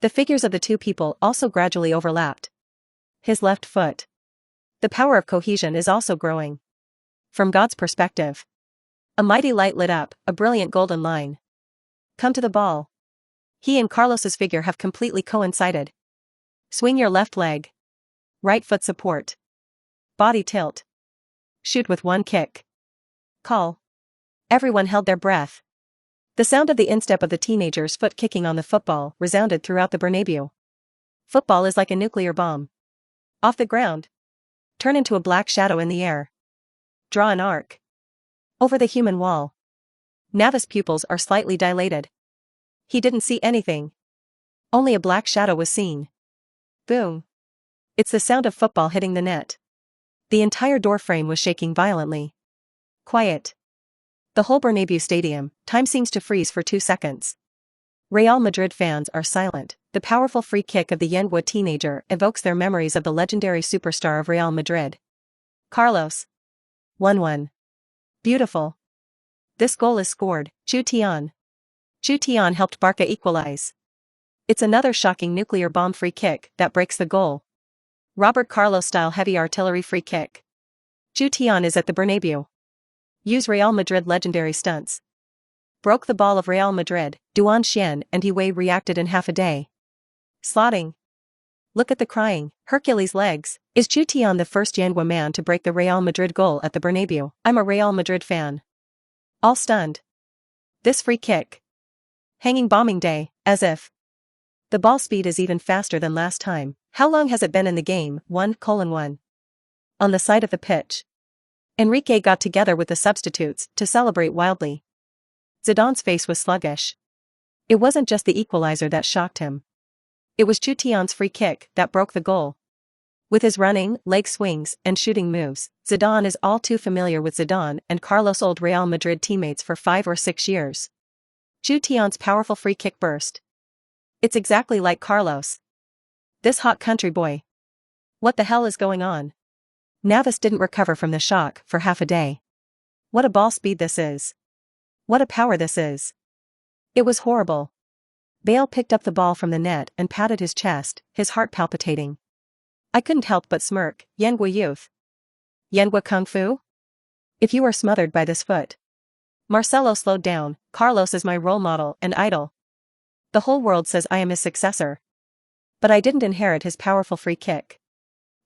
The figures of the two people also gradually overlapped. His left foot. The power of cohesion is also growing. From God's perspective. A mighty light lit up, a brilliant golden line. Come to the ball. He and Carlos's figure have completely coincided. Swing your left leg. Right foot support. Body tilt. Shoot with one kick. Call. Everyone held their breath. The sound of the instep of the teenager's foot kicking on the football resounded throughout the Bernabeu. Football is like a nuclear bomb. Off the ground. Turn into a black shadow in the air. Draw an arc. Over the human wall. Navas' pupils are slightly dilated. He didn't see anything. Only a black shadow was seen. Boom. It's the sound of football hitting the net. The entire door frame was shaking violently. Quiet. The whole Bernabeu stadium, time seems to freeze for 2 seconds. Real Madrid fans are silent. The powerful free kick of the Yenwa teenager evokes their memories of the legendary superstar of Real Madrid. Carlos. 1-1. Beautiful. This goal is scored, Chutian. Chutian helped Barca equalize. It's another shocking nuclear bomb free kick that breaks the goal. Robert Carlos-style heavy artillery free kick. Chutian is at the Bernabeu. Use Real Madrid legendary stunts. Broke the ball of Real Madrid, Xavi and Neymar reacted in half a day. Slotting. Look at the crying, Hercules legs. Is Chutian the first Yenwa man to break the Real Madrid goal at the Bernabeu? I'm a Real Madrid fan. All stunned. This free kick. Hanging bombing day, as if. The ball speed is even faster than last time. How long has it been in the game? 1:1. On the side of the pitch. Enrique got together with the substitutes to celebrate wildly. Zidane's face was sluggish. It wasn't just the equalizer that shocked him. It was Chutian's free kick that broke the goal. With his running, leg swings, and shooting moves, Zidane is all too familiar with Zidane and Carlos' old Real Madrid teammates for 5 or 6 years. Chutian's powerful free kick burst. It's exactly like Carlos. This hot country boy. What the hell is going on? Navas didn't recover from the shock for half a day. What a ball speed this is. What a power this is. It was horrible. Bale picked up the ball from the net and patted his chest, his heart palpitating. I couldn't help but smirk. Yenwa youth. Yenwa kung fu? If you are smothered by this foot. Marcelo slowed down. Carlos is my role model and idol. The whole world says I am his successor. But I didn't inherit his powerful free kick.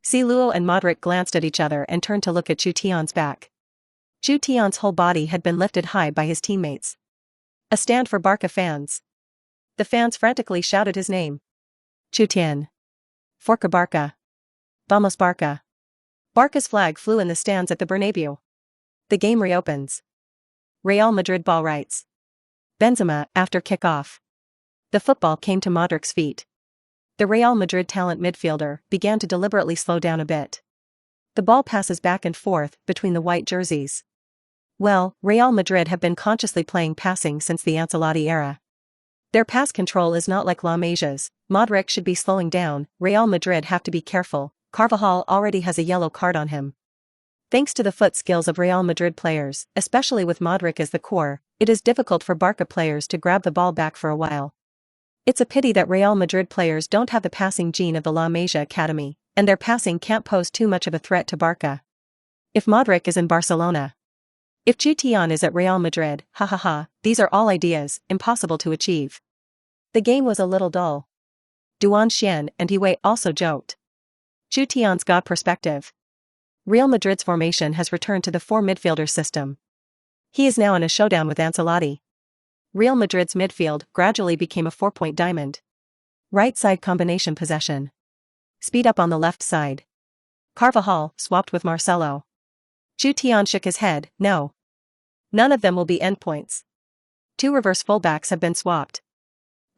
Luo and Modric glanced at each other and turned to look at Chutian's back. Chutian's whole body had been lifted high by his teammates. A stand for Barca fans. The fans frantically shouted his name. Chutian. Forca Barca. Vamos Barca. Barca's flag flew in the stands at the Bernabeu. The game reopens. Real Madrid ball rights. Benzema after kickoff. The football came to Modric's feet. The Real Madrid talent midfielder began to deliberately slow down a bit. The ball passes back and forth between the white jerseys. Well, Real Madrid have been consciously playing passing since the Ancelotti era. Their pass control is not like La Masia's. Modric should be slowing down. Real Madrid have to be careful. Carvajal already has a yellow card on him. Thanks to the foot skills of Real Madrid players, especially with Modric as the core, it is difficult for Barca players to grab the ball back for a while. It's a pity that Real Madrid players don't have the passing gene of the La Masia Academy, and their passing can't pose too much of a threat to Barca. If Modric is in Barcelona. If Chutian is at Real Madrid, these are all ideas, impossible to achieve. The game was a little dull. Xavi and Neymar also joked. Chutian's got perspective. Real Madrid's formation has returned to the 4 midfielder system. He is now in a showdown with Ancelotti. Real Madrid's midfield gradually became a 4-point diamond. Right side combination possession. Speed up on the left side. Carvajal swapped with Marcelo. Chutian shook his head. No. None of them will be endpoints. 2 reverse fullbacks have been swapped.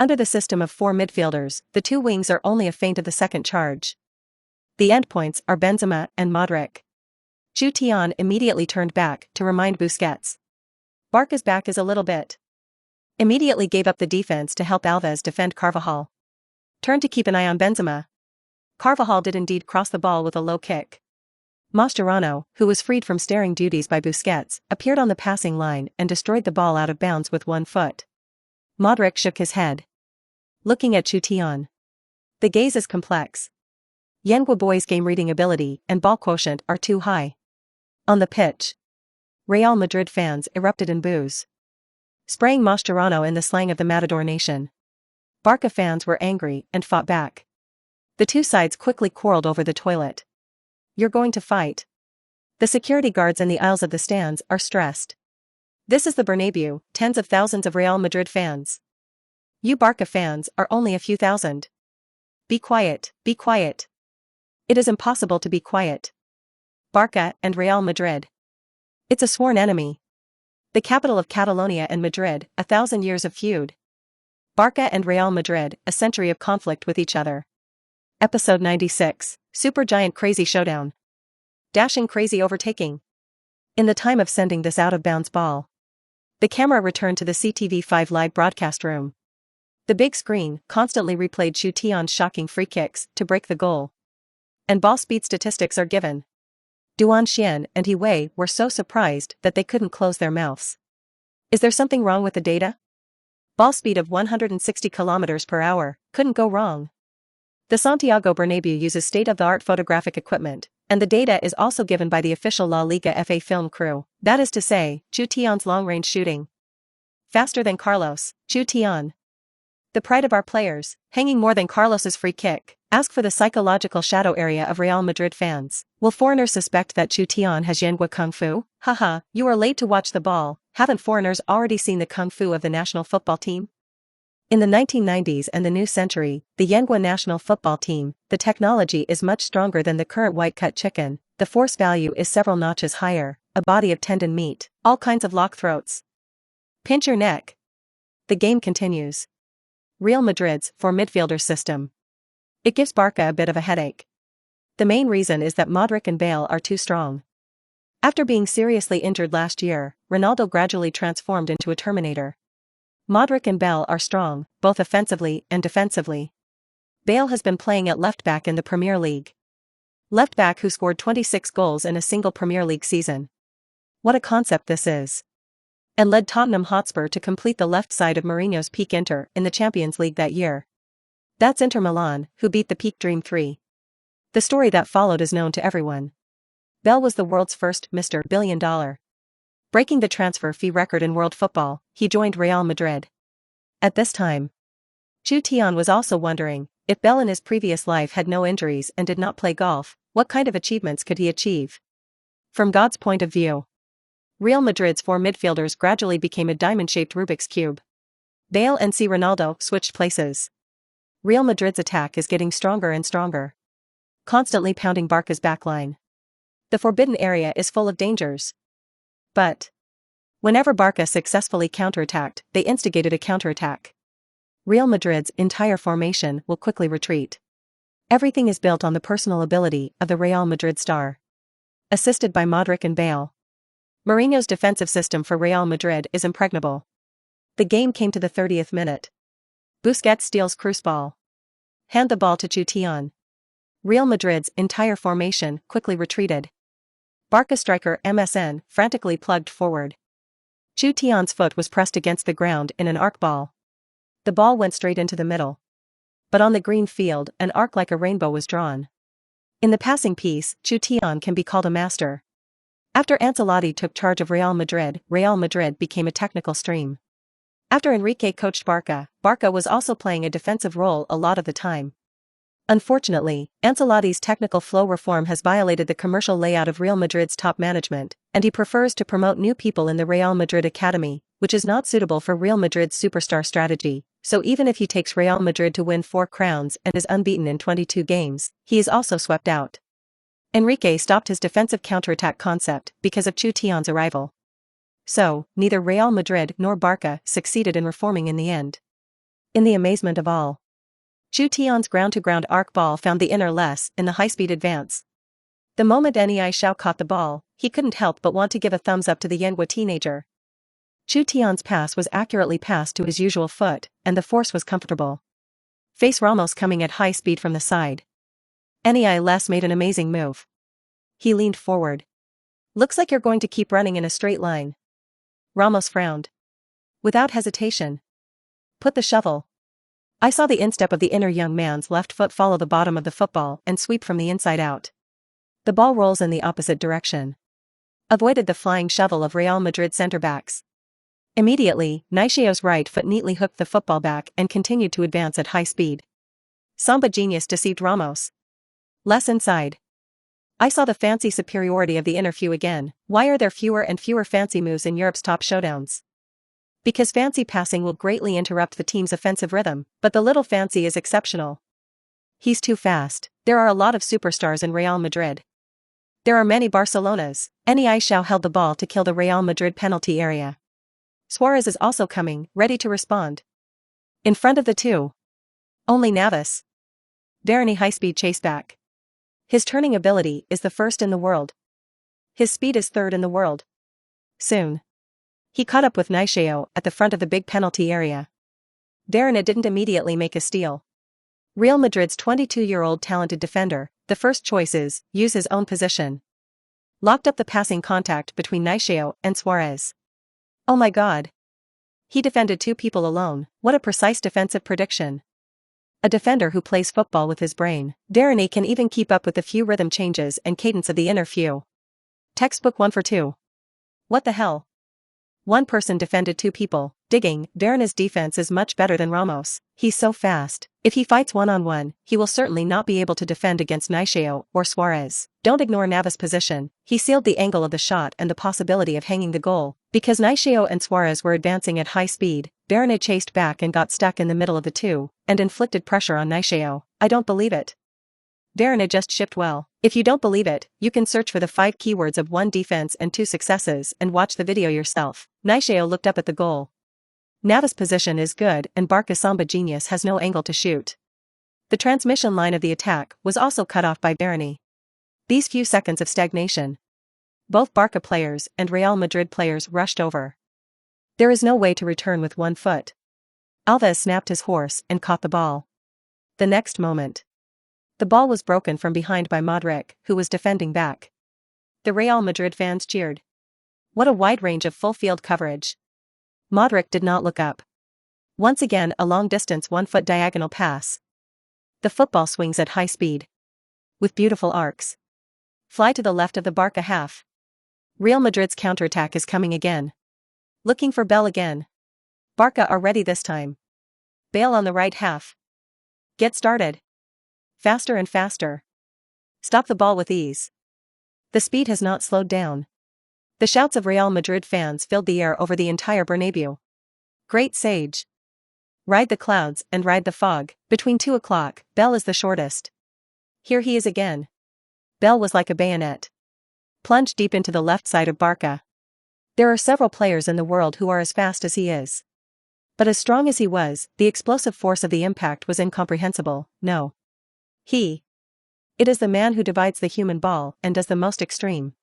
Under the system of 4 midfielders, the 2 wings are only a feint of the second charge. The endpoints are Benzema and Modric. Chutian immediately turned back to remind Busquets. Barca's back is a little bit. Immediately gave up the defense to help Alves defend Carvajal. Turned to keep an eye on Benzema. Carvajal did indeed cross the ball with a low kick. Mascherano, who was freed from staring duties by Busquets, appeared on the passing line and destroyed the ball out of bounds with 1 foot. Modric shook his head. Looking at Chutian. The gaze is complex. Yenwa boys' game reading ability and ball quotient are too high. On the pitch. Real Madrid fans erupted in boos. Spraying Mascherano in the slang of the Matador Nation. Barca fans were angry and fought back. The 2 sides quickly quarreled over the toilet. You're going to fight. The security guards in the aisles of the stands are stressed. This is the Bernabeu, tens of thousands of Real Madrid fans. You Barca fans are only a few thousand. Be quiet, be quiet. It is impossible to be quiet. Barca and Real Madrid. It's a sworn enemy. The capital of Catalonia and Madrid, 1,000 years of feud. Barca and Real Madrid, a century of conflict with each other. Episode 96, Supergiant Crazy Showdown. Dashing crazy overtaking. In the time of sending this out-of-bounds ball, the camera returned to the CTV5 live broadcast room. The big screen constantly replayed Chutian's shocking free kicks to break the goal. And ball speed statistics are given. Xian and He Wei were so surprised that they couldn't close their mouths. Is there something wrong with the data? Ball speed of 160 km per hour, couldn't go wrong. The Santiago Bernabéu uses state-of-the-art photographic equipment, and the data is also given by the official La Liga FA film crew, that is to say, Chutian's long-range shooting. Faster than Carlos, Chutian. The pride of our players, hanging more than Carlos's free kick. Ask for the psychological shadow area of Real Madrid fans. Will foreigners suspect that Chutian has Yenghua Kung Fu? Haha, you are late to watch the ball. Haven't foreigners already seen the Kung Fu of the national football team? In the 1990s and the new century, the Yenghua national football team, the technology is much stronger than the current white-cut chicken, the force value is several notches higher, a body of tendon meat, all kinds of lock throats. Pinch your neck. The game continues. Real Madrid's 4 midfielders system. It gives Barca a bit of a headache. The main reason is that Modric and Bale are too strong. After being seriously injured last year, Ronaldo gradually transformed into a Terminator. Modric and Bale are strong, both offensively and defensively. Bale has been playing at left-back in the Premier League. Left-back who scored 26 goals in a single Premier League season. What a concept this is. And led Tottenham Hotspur to complete the left side of Mourinho's peak Inter in the Champions League that year. That's Inter Milan, who beat the peak Dream 3. The story that followed is known to everyone. Bale was the world's first Mr. Billion Dollar. Breaking the transfer fee record in world football, he joined Real Madrid. At this time, Chutian was also wondering, if Bale in his previous life had no injuries and did not play golf, what kind of achievements could he achieve? From God's point of view, Real Madrid's 4 midfielders gradually became a diamond-shaped Rubik's Cube. Bale and Ronaldo switched places. Real Madrid's attack is getting stronger and stronger, constantly pounding Barca's backline. The forbidden area is full of dangers. But whenever Barca successfully counterattacked, they instigated a counterattack. Real Madrid's entire formation will quickly retreat. Everything is built on the personal ability of the Real Madrid star. Assisted by Modric and Bale, Mourinho's defensive system for Real Madrid is impregnable. The game came to the 30th minute. Busquets steals Kroos ball. Hand the ball to Chutian. Real Madrid's entire formation quickly retreated. Barca striker MSN frantically plugged forward. Chutian's foot was pressed against the ground in an arc ball. The ball went straight into the middle. But on the green field, an arc like a rainbow was drawn. In the passing piece, Chutian can be called a master. After Ancelotti took charge of Real Madrid became a technical stream. After Enrique coached Barca was also playing a defensive role a lot of the time. Unfortunately, Ancelotti's technical flow reform has violated the commercial layout of Real Madrid's top management, and he prefers to promote new people in the Real Madrid academy, which is not suitable for Real Madrid's superstar strategy. So even if he takes Real Madrid to win 4 crowns and is unbeaten in 22 games, he is also swept out. Enrique stopped his defensive counterattack concept because of Chutian's arrival. So, neither Real Madrid nor Barca succeeded in reforming in the end. In the amazement of all, Chutian's ground-to-ground arc ball found the inner less in the high-speed advance. The moment Nei Xiao caught the ball, he couldn't help but want to give a thumbs up to the Yenghua teenager. Chutian's pass was accurately passed to his usual foot, and the force was comfortable. Face Ramos coming at high speed from the side. Nei Les made an amazing move. He leaned forward. Looks like you're going to keep running in a straight line. Ramos frowned. Without hesitation. Put the shovel. I saw the instep of the inner young man's left foot follow the bottom of the football and sweep from the inside out. The ball rolls in the opposite direction. Avoided the flying shovel of Real Madrid centre-backs. Immediately, Nei Xiao's right foot neatly hooked the football back and continued to advance at high speed. Samba genius deceived Ramos. Less inside. I saw the fancy superiority of the inner few again. Why are there fewer and fewer fancy moves in Europe's top showdowns? Because fancy passing will greatly interrupt the team's offensive rhythm, but the little fancy is exceptional. He's too fast. There are a lot of superstars in Real Madrid. There are many Barcelonas. Nei Xiao held the ball to kill the Real Madrid penalty area. Suarez is also coming, ready to respond. In front of the two. Only Navas. Varane high-speed chase back. His turning ability is the first in the world. His speed is third in the world. Soon. He caught up with Neymar at the front of the big penalty area. Varane didn't immediately make a steal. Real Madrid's 22-year-old talented defender, the first choice is, use his own position. Locked up the passing contact between Neymar and Suarez. Oh my god. He defended two people alone, what a precise defensive prediction. A defender who plays football with his brain. Varane can even keep up with the few rhythm changes and cadence of the inner few. Textbook 1 for 2. What the hell? One person defended two people, digging. Varane's defense is much better than Ramos. He's so fast. If he fights one-on-one, he will certainly not be able to defend against Neymar or Suarez. Don't ignore Navas' position. He sealed the angle of the shot and the possibility of hanging the goal. Because Neymar and Suarez were advancing at high speed, Varane chased back and got stuck in the middle of the two, and inflicted pressure on Neymar. I don't believe it. Varane just shipped well. If you don't believe it, you can search for the 5 keywords of 1 defense and 2 successes and watch the video yourself. Neymar looked up at the goal. Navas' position is good and Barca Samba genius has no angle to shoot. The transmission line of the attack was also cut off by Varane. These few seconds of stagnation. Both Barca players and Real Madrid players rushed over. There is no way to return with one foot. Alves snapped his horse and caught the ball. The next moment. The ball was broken from behind by Modric, who was defending back. The Real Madrid fans cheered. What a wide range of full-field coverage. Modric did not look up. Once again a long-distance 1-foot diagonal pass. The football swings at high speed. With beautiful arcs. Fly to the left of the Barca half. Real Madrid's counterattack is coming again. Looking for Bale again. Barca are ready this time. Bale on the right half. Get started. Faster and faster. Stop the ball with ease. The speed has not slowed down. The shouts of Real Madrid fans filled the air over the entire Bernabeu. Great sage. Ride the clouds and ride the fog. Between 2 o'clock, Bale is the shortest. Here he is again. Bale was like a bayonet. Plunged deep into the left side of Barca. There are several players in the world who are as fast as he is. But as strong as he was, the explosive force of the impact was incomprehensible. No. It is the man who divides the human ball and does the most extreme.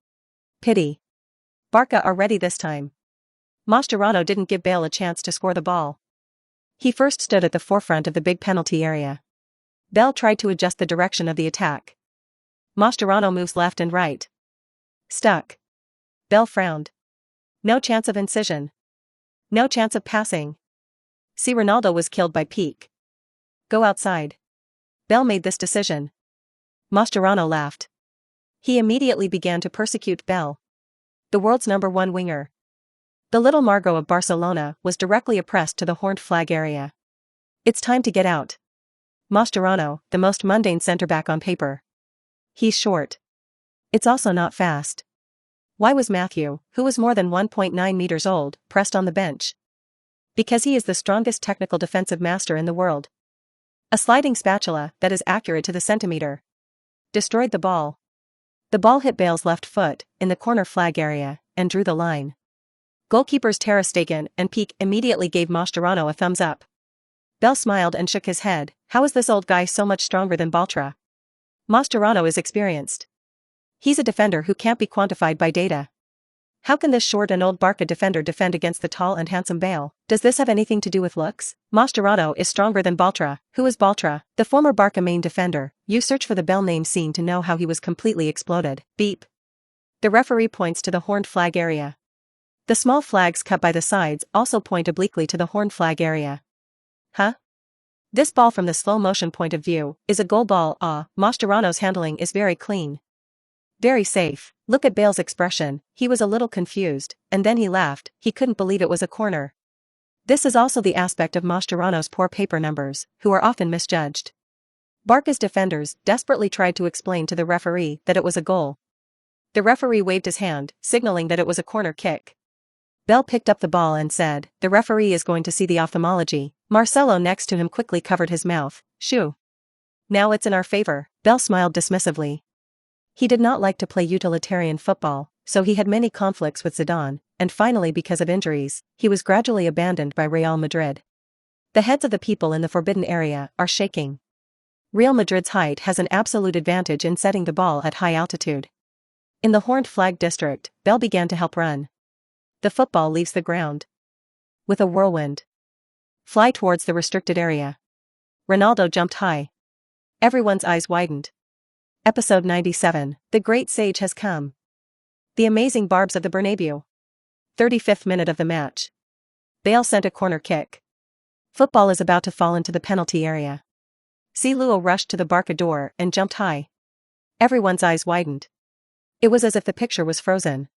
Pity. Barca are ready this time. Mascherano didn't give Bale a chance to score the ball. He first stood at the forefront of the big penalty area. Bale tried to adjust the direction of the attack. Mascherano moves left and right. Stuck. Bale frowned. No chance of incision. No chance of passing. See, Ronaldo was killed by Peak. Go outside. Bale made this decision. Mascherano laughed. He immediately began to persecute Bale. The world's #1 winger. The little Margot of Barcelona was directly oppressed to the horned flag area. It's time to get out. Mascherano, the most mundane centre-back on paper. He's short. It's also not fast. Why was Matthew, who was more than 1.9 meters old, pressed on the bench? Because he is the strongest technical defensive master in the world. A sliding spatula that is accurate to the centimeter. Destroyed the ball. The ball hit Bale's left foot, in the corner flag area, and drew the line. Goalkeepers Ter Stegen and Peak immediately gave Mascherano a thumbs up. Bale smiled and shook his head. How is this old guy so much stronger than Baltra? Mascherano is experienced. He's a defender who can't be quantified by data. How can this short and old Barca defender defend against the tall and handsome Bale? Does this have anything to do with looks? Mascherano is stronger than Baltra. Who is Baltra? The former Barca main defender. You search for the Bale name scene to know how he was completely exploded. Beep. The referee points to the horned flag area. The small flags cut by the sides also point obliquely to the horned flag area. Huh? This ball from the slow motion point of view is a goal ball. Mascherano's handling is very clean. Very safe. Look at Bale's expression. He was a little confused, and then he laughed. He couldn't believe it was a corner. This is also the aspect of Mascherano's poor paper numbers, who are often misjudged. Barca's defenders desperately tried to explain to the referee that it was a goal. The referee waved his hand, signaling that it was a corner kick. Bale picked up the ball and said, "The referee is going to see the ophthalmology." Marcelo next to him quickly covered his mouth. Shoo. Now it's in our favor. Bale smiled dismissively. He did not like to play utilitarian football, so he had many conflicts with Zidane, and finally because of injuries, he was gradually abandoned by Real Madrid. The heads of the people in the forbidden area are shaking. Real Madrid's height has an absolute advantage in setting the ball at high altitude. In the horned flag district, Bale began to help run. The football leaves the ground. With a whirlwind. Fly towards the restricted area. Ronaldo jumped high. Everyone's eyes widened. Episode 97, The Great Sage has come. The amazing barbs of the Bernabeu. 35th minute of the match. Bale sent a corner kick. Football is about to fall into the penalty area. Luo rushed to the Barca door and jumped high. Everyone's eyes widened. It was as if the picture was frozen.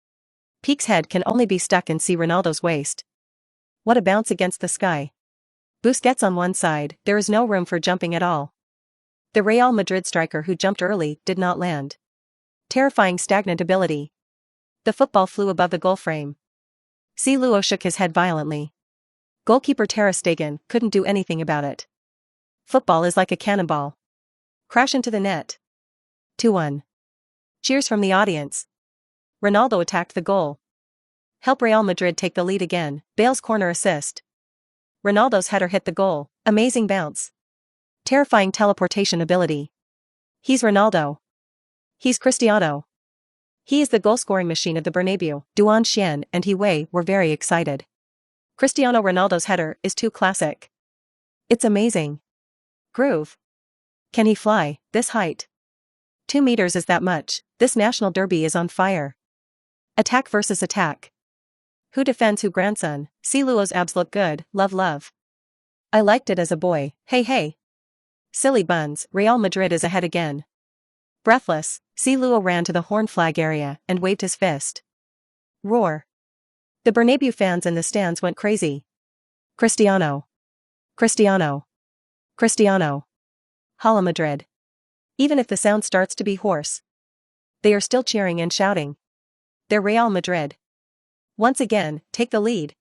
Pique's head can only be stuck in Ronaldo's waist. What a bounce against the sky. Busquets on one side, there is no room for jumping at all. The Real Madrid striker who jumped early did not land. Terrifying stagnant ability. The football flew above the goal frame. Luo shook his head violently. Goalkeeper Ter Stegen couldn't do anything about it. Football is like a cannonball. Crash into the net. 2-1. Cheers from the audience. Ronaldo attacked the goal. Help Real Madrid take the lead again. Bale's corner assist. Ronaldo's header hit the goal. Amazing bounce. Terrifying teleportation ability. He's Ronaldo. He's Cristiano. He is the goal-scoring machine of the Bernabeu. Chutian and Wei were very excited. Cristiano Ronaldo's header is too classic. It's amazing. Groove. Can he fly this height? 2 meters is that much. This national derby is on fire. Attack versus attack. Who defends who, grandson? Luo's abs look good, love. I liked it as a boy, hey. Silly buns, Real Madrid is ahead again. Breathless, Luo ran to the horn flag area and waved his fist. Roar. The Bernabeu fans in the stands went crazy. Cristiano. Hala Madrid. Even if the sound starts to be hoarse, they are still cheering and shouting. They're Real Madrid. Once again, take the lead.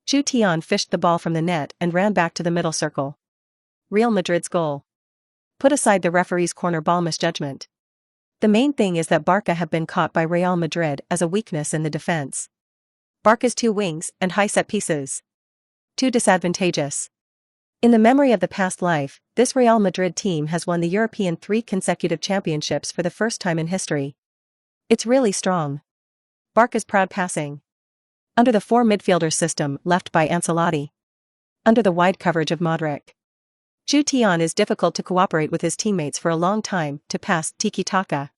Chutian fished the ball from the net and ran back to the middle circle. Real Madrid's goal. Put aside the referee's corner ball misjudgment. The main thing is that Barca have been caught by Real Madrid as a weakness in the defense. Barca's 2 wings and high set pieces. Too disadvantageous. In the memory of the past life, this Real Madrid team has won the European 3 consecutive championships for the first time in history. It's really strong. Barca's proud passing. Under the 4 midfielders system left by Ancelotti. Under the wide coverage of Modric. Chutian is difficult to cooperate with his teammates for a long time to pass tiki-taka.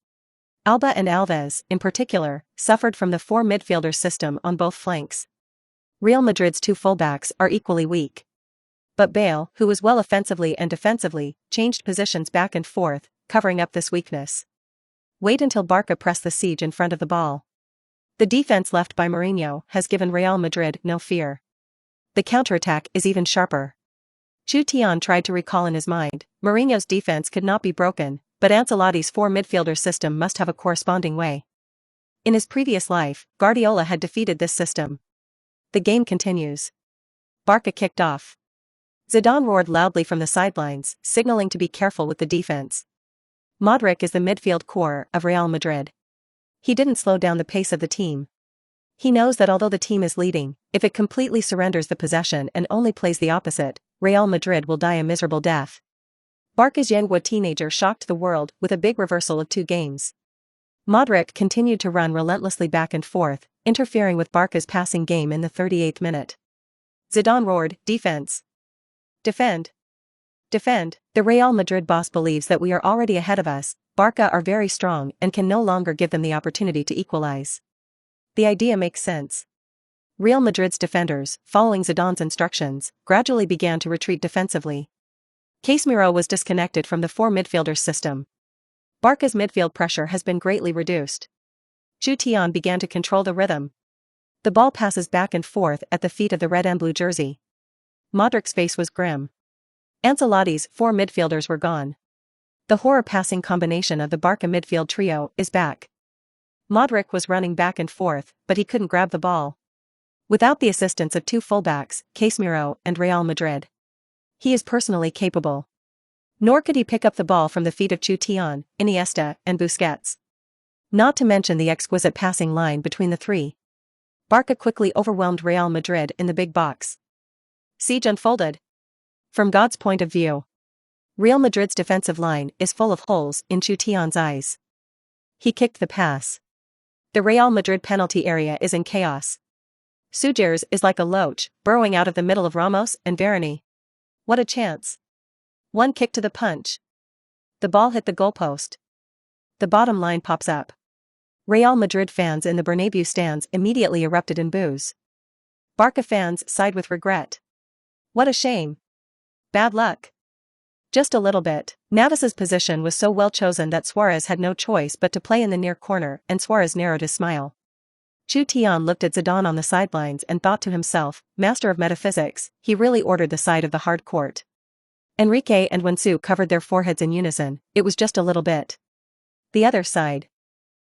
Alba and Alves, in particular, suffered from the 4 midfielders system on both flanks. Real Madrid's 2 fullbacks are equally weak. But Bale, who was well offensively and defensively, changed positions back and forth, covering up this weakness. Wait until Barca press the siege in front of the ball. The defense left by Mourinho has given Real Madrid no fear. The counterattack is even sharper. Chutian tried to recall in his mind, Mourinho's defense could not be broken, but Ancelotti's 4 midfielder system must have a corresponding way. In his previous life, Guardiola had defeated this system. The game continues. Barca kicked off. Zidane roared loudly from the sidelines, signaling to be careful with the defense. Modric is the midfield core of Real Madrid. He didn't slow down the pace of the team. He knows that although the team is leading, if it completely surrenders the possession and only plays the opposite, Real Madrid will die a miserable death. Barca's Yenghua teenager shocked the world with a big reversal of 2 games. Modric continued to run relentlessly back and forth, interfering with Barca's passing game in the 38th minute. Zidane roared, defense. Defend. The Real Madrid boss believes that we are already ahead of us. Barca are very strong and can no longer give them the opportunity to equalize. The idea makes sense. Real Madrid's defenders, following Zidane's instructions, gradually began to retreat defensively. Casemiro was disconnected from the 4 midfielders system. Barca's midfield pressure has been greatly reduced. Chutian began to control the rhythm. The ball passes back and forth at the feet of the red and blue jersey. Modric's face was grim. Ancelotti's 4 midfielders were gone. The horror passing combination of the Barca midfield trio is back. Modric was running back and forth, but he couldn't grab the ball. Without the assistance of 2 fullbacks, Casemiro and Real Madrid. He is personally capable. Nor could he pick up the ball from the feet of Chutian, Iniesta, and Busquets. Not to mention the exquisite passing line between the 3. Barca quickly overwhelmed Real Madrid in the big box. Siege unfolded. From God's point of view, Real Madrid's defensive line is full of holes in Chutian's eyes. He kicked the pass. The Real Madrid penalty area is in chaos. Suarez is like a loach, burrowing out of the middle of Ramos and Varane. What a chance. One kick to the punch. The ball hit the goalpost. The bottom line pops up. Real Madrid fans in the Bernabeu stands immediately erupted in boos. Barca fans sighed with regret. What a shame. Bad luck. Just a little bit. Navas's position was so well chosen that Suarez had no choice but to play in the near corner, and Suarez narrowed his smile. Chutian looked at Zidane on the sidelines and thought to himself, master of metaphysics, he really ordered the side of the hard court. Enrique and Wensu covered their foreheads in unison, it was just a little bit. The other side.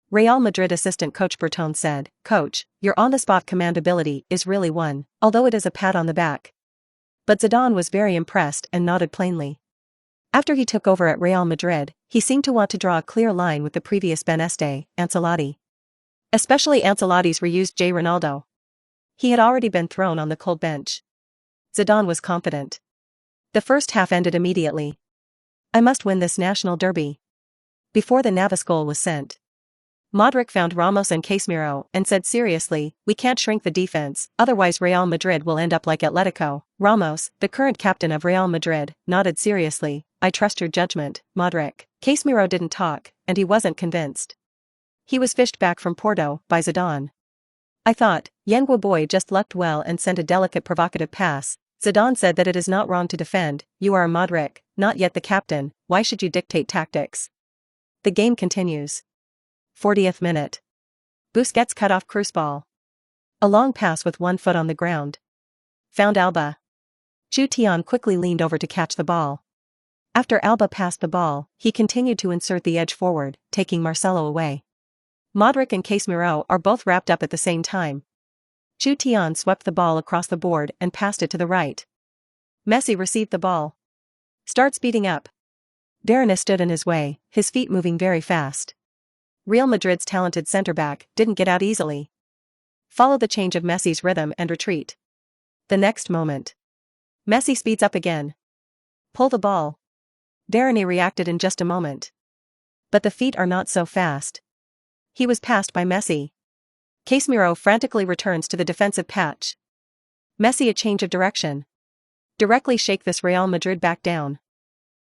Real Madrid assistant coach Bertone said, Coach, your on-the-spot command ability is really one, although it is a pat on the back. But Zidane was very impressed and nodded plainly. After he took over at Real Madrid, he seemed to want to draw a clear line with the previous Beneste, Ancelotti. Especially Ancelotti's reused J. Ronaldo. He had already been thrown on the cold bench. Zidane was confident. The first half ended immediately. I must win this national derby. Before the Navas goal was sent, Modric found Ramos and Casemiro and said seriously, we can't shrink the defense, otherwise Real Madrid will end up like Atletico. Ramos, the current captain of Real Madrid, nodded seriously, I trust your judgment, Modric. Casemiro didn't talk, and he wasn't convinced. He was fished back from Porto by Zidane. I thought, Yengue boy just lucked well and sent a delicate provocative pass. Zidane said that it is not wrong to defend, you are a Modric, not yet the captain, why should you dictate tactics? The game continues. 40th minute. Busquets cut off Kroos ball. A long pass with one foot on the ground. Found Alba. Chutian quickly leaned over to catch the ball. After Alba passed the ball, he continued to insert the edge forward, taking Marcelo away. Modric and Casemiro are both wrapped up at the same time. Chutian swept the ball across the board and passed it to the right. Messi received the ball. Start speeding up. Varane stood in his way, his feet moving very fast. Real Madrid's talented centre-back didn't get out easily. Follow the change of Messi's rhythm and retreat. The next moment. Messi speeds up again. Pull the ball. Varane reacted in just a moment. But the feet are not so fast. He was passed by Messi. Casemiro frantically returns to the defensive patch. Messi a change of direction. Directly shake this Real Madrid back down.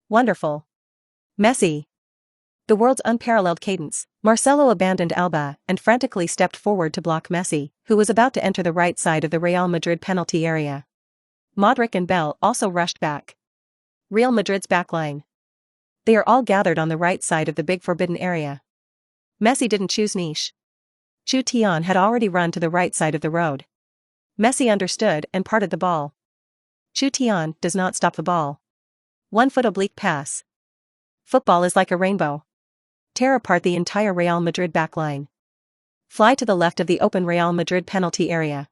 Wonderful. Messi. The world's unparalleled cadence. Marcelo abandoned Alba and frantically stepped forward to block Messi, who was about to enter the right side of the Real Madrid penalty area. Modric and Bale also rushed back. Real Madrid's backline. They are all gathered on the right side of the big forbidden area. Messi didn't choose niche. Chutian had already run to the right side of the road. Messi understood and parted the ball. Chutian does not stop the ball. 1 foot oblique pass. Football is like a rainbow. Tear apart the entire Real Madrid backline. Fly to the left of the open Real Madrid penalty area.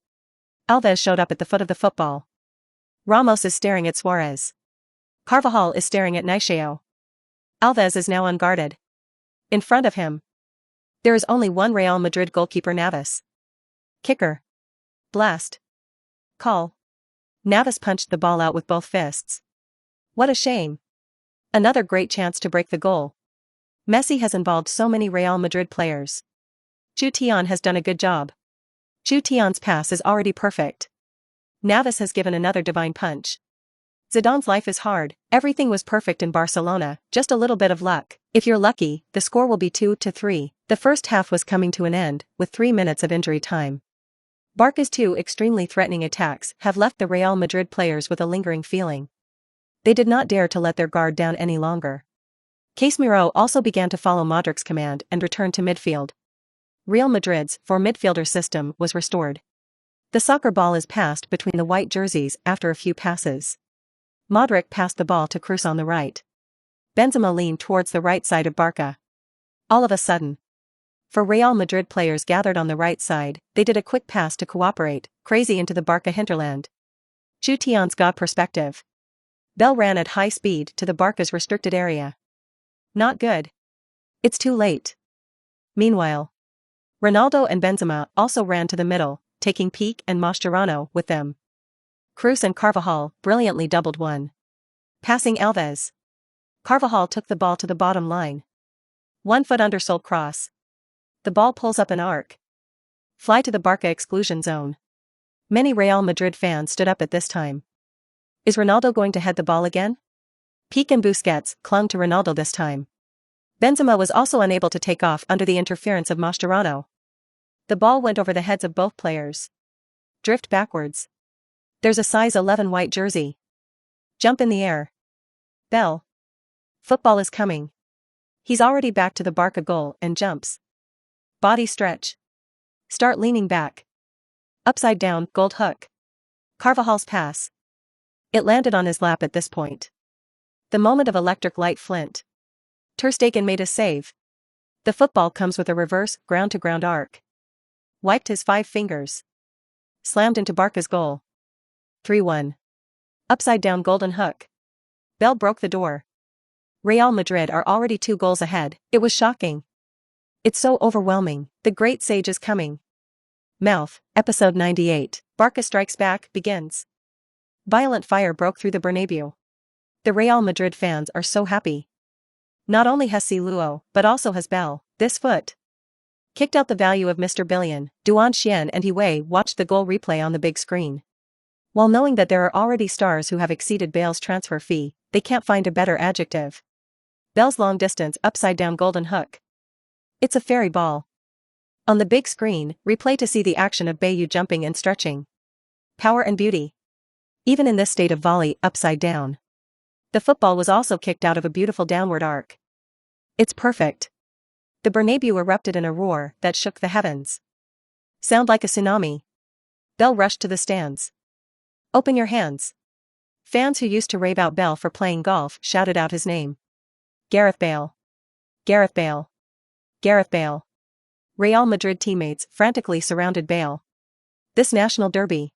Alves showed up at the foot of the football. Ramos is staring at Suarez. Carvajal is staring at Neymar. Alves is now unguarded. In front of him, there is only one Real Madrid goalkeeper, Navas. Kicker. Blast. Call. Navas punched the ball out with both fists. What a shame. Another great chance to break the goal. Messi has involved so many Real Madrid players. Chutian has done a good job. Chutian's pass is already perfect. Navas has given another divine punch. Zidane's life is hard, everything was perfect in Barcelona, just a little bit of luck. If you're lucky, the score will be 2-3. The first half was coming to an end, with 3 minutes of injury time. Barca's 2 extremely threatening attacks have left the Real Madrid players with a lingering feeling. They did not dare to let their guard down any longer. Casemiro also began to follow Modric's command and returned to midfield. Real Madrid's 4-midfielder system was restored. The soccer ball is passed between the white jerseys after a few passes. Modric passed the ball to Kroos on the right. Benzema leaned towards the right side of Barca. All of a sudden, for Real Madrid players gathered on the right side, they did a quick pass to cooperate, crazy into the Barca hinterland. Chutian's got perspective. Bale ran at high speed to the Barca's restricted area. Not good. It's too late. Meanwhile, Ronaldo and Benzema also ran to the middle, taking Pique and Mascherano with them. Kroos and Carvajal brilliantly doubled one. Passing Alves. Carvajal took the ball to the bottom line. 1 foot undersole cross. The ball pulls up an arc. Fly to the Barca exclusion zone. Many Real Madrid fans stood up at this time. Is Ronaldo going to head the ball again? Piqué and Busquets clung to Ronaldo this time. Benzema was also unable to take off under the interference of Mascherano. The ball went over the heads of both players. Drift backwards. There's a size 11 white jersey. Jump in the air. Bell. Football is coming. He's already back to the Barca goal and jumps. Body stretch. Start leaning back. Upside down, gold hook. Carvajal's pass. It landed on his lap at this point. The moment of electric light flint. Ter Stegen made a save. The football comes with a reverse, ground-to-ground arc. Wiped his 5 fingers. Slammed into Barca's goal. 3-1. Upside down golden hook. Bale broke the door. Real Madrid are already 2 goals ahead. It was shocking. It's so overwhelming. The great sage is coming. Mouth, episode 98. Barca Strikes Back begins. Violent fire broke through the Bernabeu. The Real Madrid fans are so happy. Not only has Luo, but also has Bale. This foot kicked out the value of Mr. Billion. Chutian and Wei watched the goal replay on the big screen. While knowing that there are already stars who have exceeded Bale's transfer fee, they can't find a better adjective. Bale's long-distance upside-down golden hook. It's a fairy ball. On the big screen, replay to see the action of Bale jumping and stretching. Power and beauty. Even in this state of volley upside down. The football was also kicked out of a beautiful downward arc. It's perfect. The Bernabeu erupted in a roar that shook the heavens. Sound like a tsunami. Bale rushed to the stands. Open your hands. Fans who used to rave out Bale for playing golf shouted out his name. Gareth Bale. Gareth Bale. Gareth Bale. Real Madrid teammates frantically surrounded Bale. This national derby.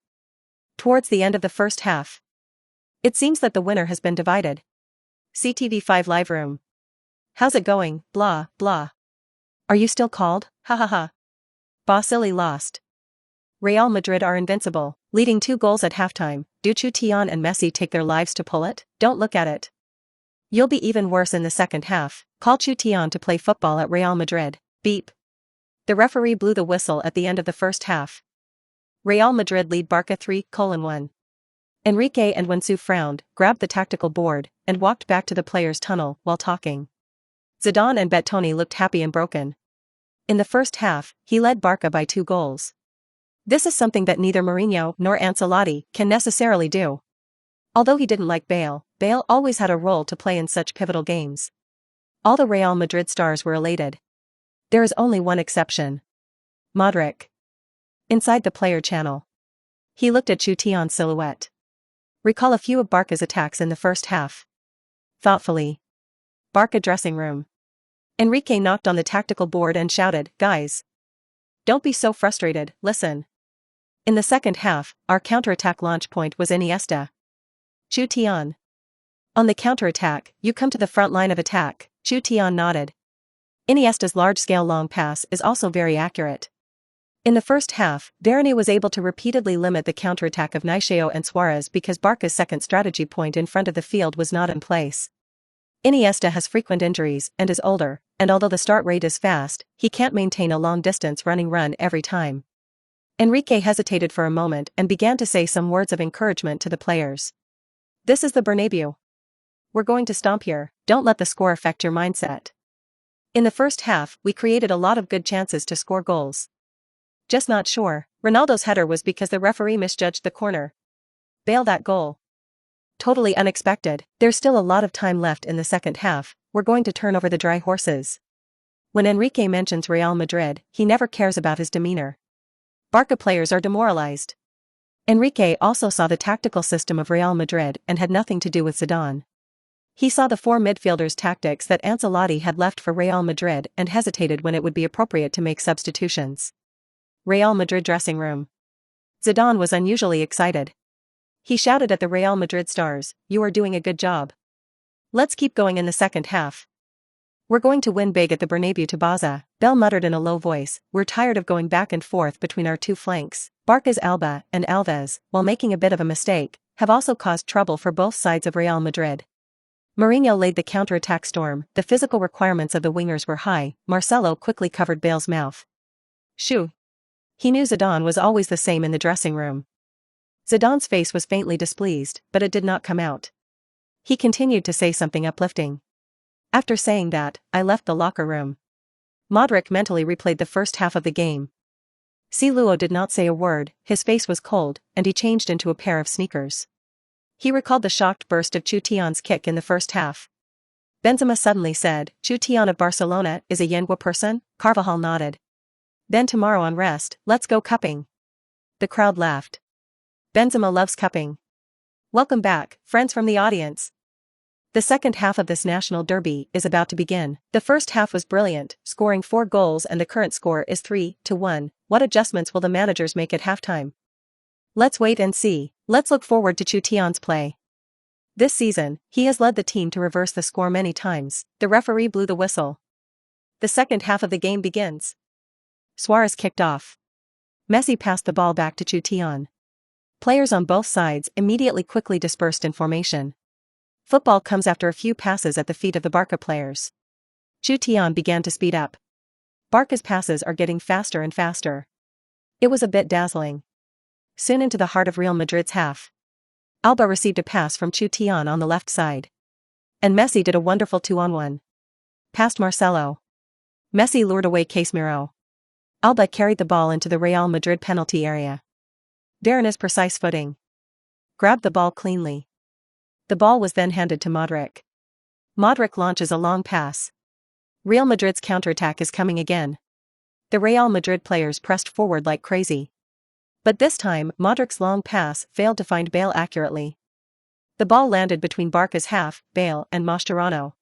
Towards the end of the first half. It seems that the winner has been divided. CTV5 Live Room. How's it going, blah, blah. Are you still called? Ha ha ha. Barcelona lost. Real Madrid are invincible, leading 2 goals at halftime. Do Chutian and Messi take their lives to pull it? Don't look at it. You'll be even worse in the second half. Call Chutian to play football at Real Madrid. Beep. The referee blew the whistle at the end of the first half. Real Madrid lead Barca 3-1. Enrique and Wensu frowned, grabbed the tactical board, and walked back to the players' tunnel while talking. Zidane and Bettoni looked happy and broken. In the first half, he led Barca by 2 goals. This is something that neither Mourinho nor Ancelotti can necessarily do. Although he didn't like Bale, Bale always had a role to play in such pivotal games. All the Real Madrid stars were elated. There is only one exception. Modric. Inside the player channel. He looked at Chutian's silhouette. Recall a few of Barca's attacks in the first half. Thoughtfully. Barca dressing room. Enrique knocked on the tactical board and shouted, "Guys. Don't be so frustrated, listen." In the second half, our counterattack launch point was Iniesta. Chutian. On the counterattack, you come to the front line of attack. Chutian nodded. Iniesta's large-scale long pass is also very accurate. In the first half, Varane was able to repeatedly limit the counterattack of Neymar and Suarez because Barca's second strategy point in front of the field was not in place. Iniesta has frequent injuries and is older, and although the start rate is fast, he can't maintain a long-distance running run every time. Enrique hesitated for a moment and began to say some words of encouragement to the players. This is the Bernabeu. We're going to stomp here, don't let the score affect your mindset. In the first half, we created a lot of good chances to score goals. Just not sure, Ronaldo's header was because the referee misjudged the corner. Bale that goal. Totally unexpected. There's still a lot of time left in the second half, we're going to turn over the dry horses. When Enrique mentions Real Madrid, he never cares about his demeanor. Barca players are demoralized. Enrique also saw the tactical system of Real Madrid and had nothing to do with Zidane. He saw the 4 midfielders' tactics that Ancelotti had left for Real Madrid and hesitated when it would be appropriate to make substitutions. Real Madrid dressing room. Zidane was unusually excited. He shouted at the Real Madrid stars, "You are doing a good job. Let's keep going in the second half. We're going to win big at the Bernabeu to Barca." Bale muttered in a low voice, "We're tired of going back and forth between our 2 flanks." Barca's Alba and Alves, while making a bit of a mistake, have also caused trouble for both sides of Real Madrid. Mourinho laid the counter-attack storm. The physical requirements of the wingers were high. Marcelo quickly covered Bale's mouth. Shoo. He knew Zidane was always the same in the dressing room. Zidane's face was faintly displeased, but it did not come out. He continued to say something uplifting. After saying that, I left the locker room. Modric mentally replayed the first half of the game. Luo did not say a word, his face was cold, and he changed into a pair of sneakers. He recalled the shocked burst of Chutian's kick in the first half. Benzema suddenly said, "Chutian of Barcelona is a Yengwa person?" Carvajal nodded. "Then tomorrow on rest, let's go cupping." The crowd laughed. Benzema loves cupping. Welcome back, friends from the audience. The second half of this national derby is about to begin. The first half was brilliant, scoring 4 goals, and the current score is 3-1. What adjustments will the managers make at halftime? Let's wait and see. Let's look forward to Chutian's play. This season, he has led the team to reverse the score many times. The referee blew the whistle. The second half of the game begins. Suarez kicked off. Messi passed the ball back to Chutian. Players on both sides immediately quickly dispersed in formation. Football comes after a few passes at the feet of the Barca players. Chutian began to speed up. Barca's passes are getting faster and faster. It was a bit dazzling. Soon into the heart of Real Madrid's half. Alba received a pass from Chutian on the left side. And Messi did a wonderful 2-on-1. Past Marcelo. Messi lured away Casemiro. Alba carried the ball into the Real Madrid penalty area. Darren's precise footing. Grabbed the ball cleanly. The ball was then handed to Modric. Modric launches a long pass. Real Madrid's counterattack is coming again. The Real Madrid players pressed forward like crazy. But this time, Modric's long pass failed to find Bale accurately. The ball landed between Barca's half, Bale, and Mascherano.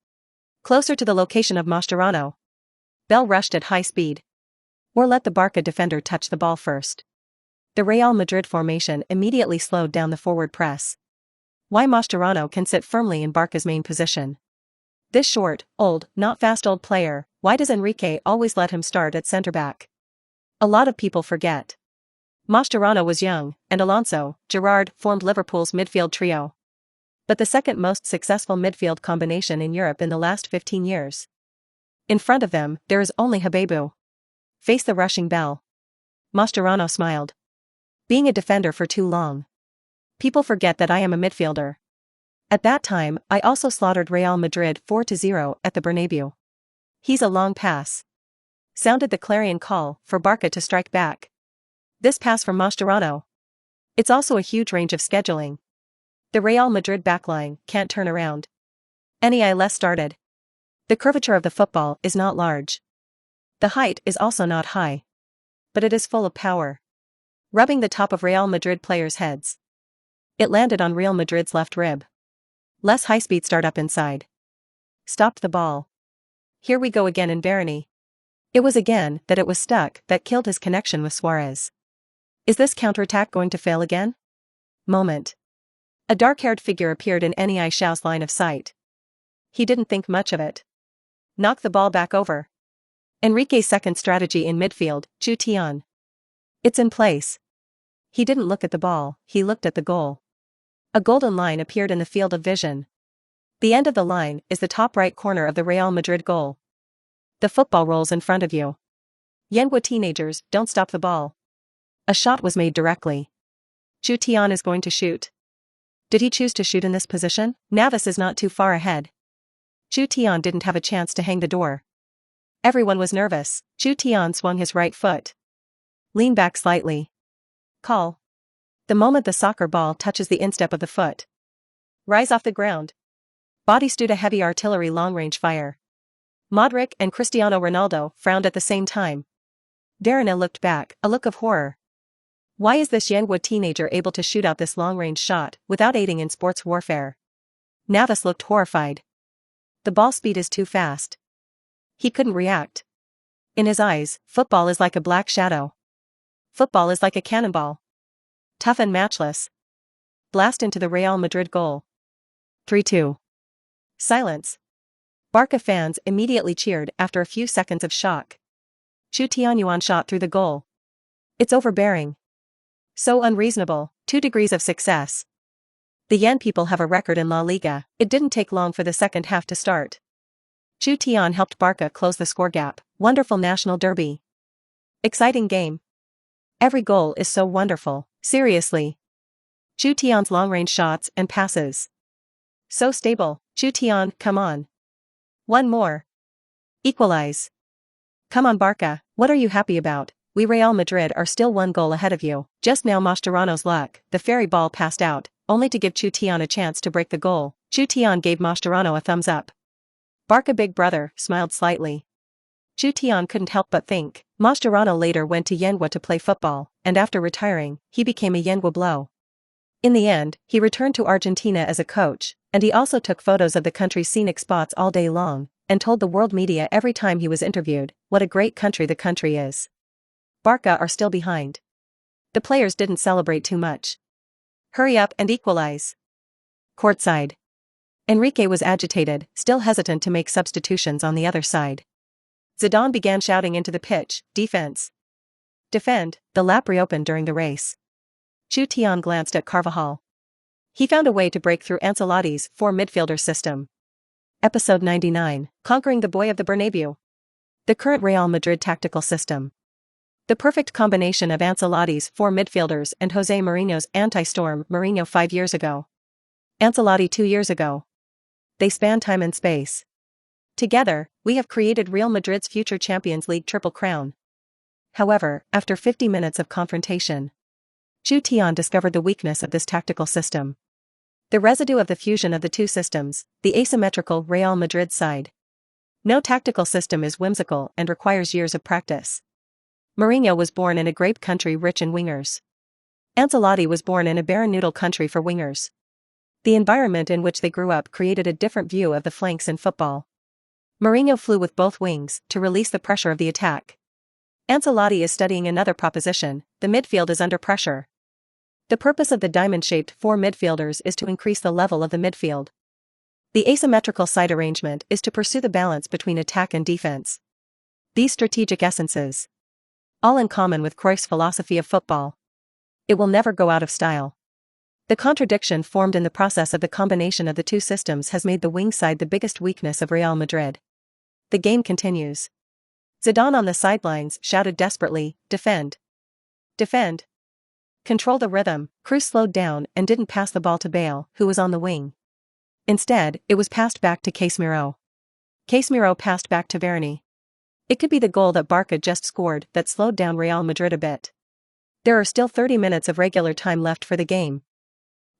Closer to the location of Mascherano. Bale rushed at high speed. Or let the Barca defender touch the ball first. The Real Madrid formation immediately slowed down the forward press. Why Mascherano can sit firmly in Barca's main position. This short, old, not fast old player, why does Enrique always let him start at centre-back? A lot of people forget. Mascherano was young, and Alonso, Gerrard formed Liverpool's midfield trio. But the second most successful midfield combination in Europe in the last 15 years. In front of them, there is only Habibu. Face the rushing Bell. Mascherano smiled. Being a defender for too long. People forget that I am a midfielder. At that time, I also slaughtered Real Madrid 4-0 at the Bernabeu. He's a long pass. Sounded the clarion call for Barca to strike back. This pass from Mascherano. It's also a huge range of scheduling. The Real Madrid backline can't turn around. Any less started. The curvature of the football is not large. The height is also not high. But it is full of power. Rubbing the top of Real Madrid players' heads. It landed on Real Madrid's left rib. Less high-speed start-up inside. Stopped the ball. Here we go again in Barony. It was again that it was stuck that killed his connection with Suarez. Is this counterattack going to fail again? Moment. A dark-haired figure appeared in Eni Xiao's line of sight. He didn't think much of it. Knocked the ball back over. Enrique's second strategy in midfield, Chutian. It's in place. He didn't look at the ball, he looked at the goal. A golden line appeared in the field of vision. The end of the line is the top right corner of the Real Madrid goal. The football rolls in front of you. Yengwa teenagers, don't stop the ball. A shot was made directly. Chutian is going to shoot. Did he choose to shoot in this position? Navas is not too far ahead. Chutian didn't have a chance to hang the door. Everyone was nervous. Chutian swung his right foot. Lean back slightly. Call. The moment the soccer ball touches the instep of the foot. Rise off the ground. Batistuta heavy artillery long-range fire. Modric and Cristiano Ronaldo frowned at the same time. Darren looked back, a look of horror. Why is this Yengwa teenager able to shoot out this long-range shot without aiding in sports warfare? Navas looked horrified. The ball speed is too fast. He couldn't react. In his eyes, football is like a black shadow. Football is like a cannonball. Tough and matchless. Blast into the Real Madrid goal. 3-2. Silence. Barca fans immediately cheered after a few seconds of shock. Chutian shot through the goal. It's overbearing. So unreasonable, 2 degrees of success. The Yen people have a record in La Liga. It didn't take long for the second half to start. Chutian helped Barca close the score gap. Wonderful national derby. Exciting game. Every goal is so wonderful, seriously. Chutian's long-range shots and passes. So stable. Chutian, come on. One more. Equalize. Come on Barca, what are you happy about? We Real Madrid are still one goal ahead of you. Just now Mascherano's luck, the fairy ball passed out, only to give Chutian a chance to break the goal. Chutian gave Mascherano a thumbs up. Barca big brother smiled slightly. Chutian couldn't help but think. Mascherano later went to Yenwa to play football, and after retiring, he became a Yenwa blow. In the end, he returned to Argentina as a coach, and he also took photos of the country's scenic spots all day long, and told the world media every time he was interviewed, what a great country the country is. Barca are still behind. The players didn't celebrate too much. Hurry up and equalize. Courtside. Enrique was agitated, still hesitant to make substitutions on the other side. Zidane began shouting into the pitch, defense. Defend. The lap reopened during the race. Chutian glanced at Carvajal. He found a way to break through Ancelotti's 4-midfielder system. Episode 99, Conquering the Boy of the Bernabeu. The current Real Madrid tactical system. The perfect combination of Ancelotti's 4 midfielders and Jose Mourinho's anti-storm Mourinho 5 years ago. Ancelotti 2 years ago. They span time and space. Together, we have created Real Madrid's future Champions League triple crown. However, after 50 minutes of confrontation, Chutian discovered the weakness of this tactical system. The residue of the fusion of the two systems, the asymmetrical Real Madrid side. No tactical system is whimsical and requires years of practice. Mourinho was born in a grape country rich in wingers. Ancelotti was born in a barren noodle country for wingers. The environment in which they grew up created a different view of the flanks in football. Mourinho flew with both wings to release the pressure of the attack. Ancelotti is studying another proposition: the midfield is under pressure. The purpose of the diamond-shaped 4 midfielders is to increase the level of the midfield. The asymmetrical side arrangement is to pursue the balance between attack and defense. These strategic essences, all in common with Cruyff's philosophy of football. It will never go out of style. The contradiction formed in the process of the combination of the two systems has made the wing side the biggest weakness of Real Madrid. The game continues. Zidane on the sidelines shouted desperately, defend. Defend. Control the rhythm. Cruz slowed down and didn't pass the ball to Bale, who was on the wing. Instead, it was passed back to Casemiro. Casemiro passed back to Varane. It could be the goal that Barca just scored that slowed down Real Madrid a bit. There are still 30 minutes of regular time left for the game.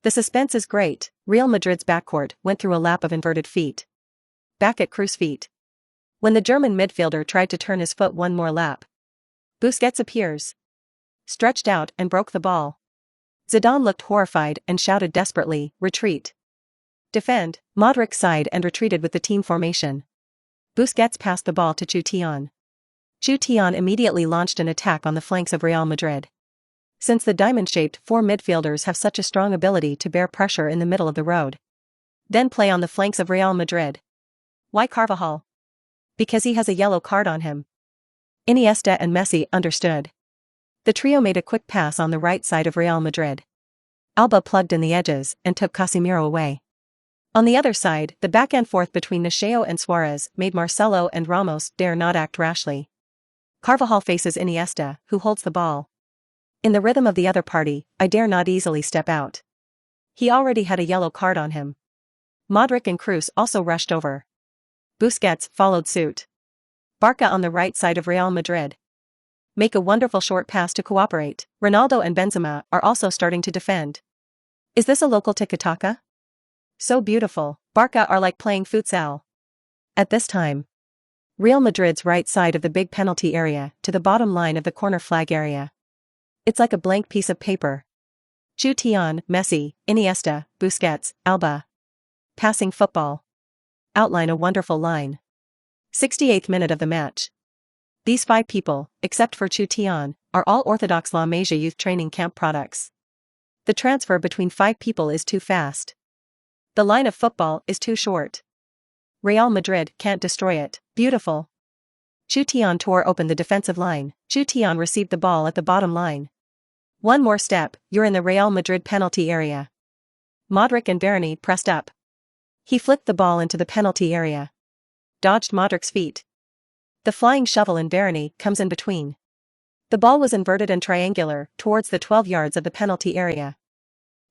The suspense is great. Real Madrid's backcourt went through a lap of inverted feet. Back at Cruz's feet. When the German midfielder tried to turn his foot one more lap, Busquets appears. Stretched out and broke the ball. Zidane looked horrified and shouted desperately, retreat. Defend. Modric sighed and retreated with the team formation. Busquets passed the ball to Chutian. Chutian immediately launched an attack on the flanks of Real Madrid. Since the diamond-shaped 4 midfielders have such a strong ability to bear pressure in the middle of the road, then play on the flanks of Real Madrid. Why Carvajal? Because he has a yellow card on him. Iniesta and Messi understood. The trio made a quick pass on the right side of Real Madrid. Alba plugged in the edges and took Casemiro away. On the other side, the back and forth between Nacheo and Suarez made Marcelo and Ramos dare not act rashly. Carvajal faces Iniesta, who holds the ball. In the rhythm of the other party, I dare not easily step out. He already had a yellow card on him. Modric and Cruz also rushed over. Busquets followed suit. Barca on the right side of Real Madrid make a wonderful short pass to cooperate. Ronaldo and Benzema are also starting to defend. Is this a local tiki-taka? So beautiful. Barca are like playing futsal. At this time, Real Madrid's right side of the big penalty area to the bottom line of the corner flag area. It's like a blank piece of paper. Chutian, Messi, Iniesta, Busquets, Alba. Passing football. Outline a wonderful line. 68th minute of the match. These 5 people, except for Chutian, are all Orthodox La Masia youth training camp products. The transfer between 5 people is too fast. The line of football is too short. Real Madrid can't destroy it. Beautiful. Chutian tore open the defensive line. Chutian received the ball at the bottom line. One more step, you're in the Real Madrid penalty area. Modric and Barney pressed up. He flicked the ball into the penalty area. Dodged Modric's feet. The flying shovel in Barney comes in between. The ball was inverted and triangular towards the 12 yards of the penalty area.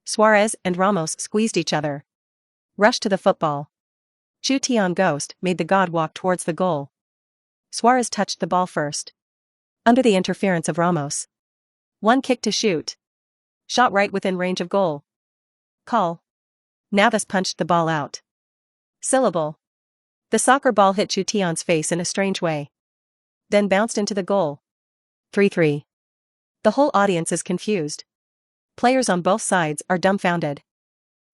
Suarez and Ramos squeezed each other. Rushed to the football. Chutian Ghost made the god walk towards the goal. Suarez touched the ball first. Under the interference of Ramos. One kick to shoot. Shot right within range of goal. Call. Navas punched the ball out. Syllable. The soccer ball hit Chutian's face in a strange way. Then bounced into the goal. 3-3. The whole audience is confused. Players on both sides are dumbfounded.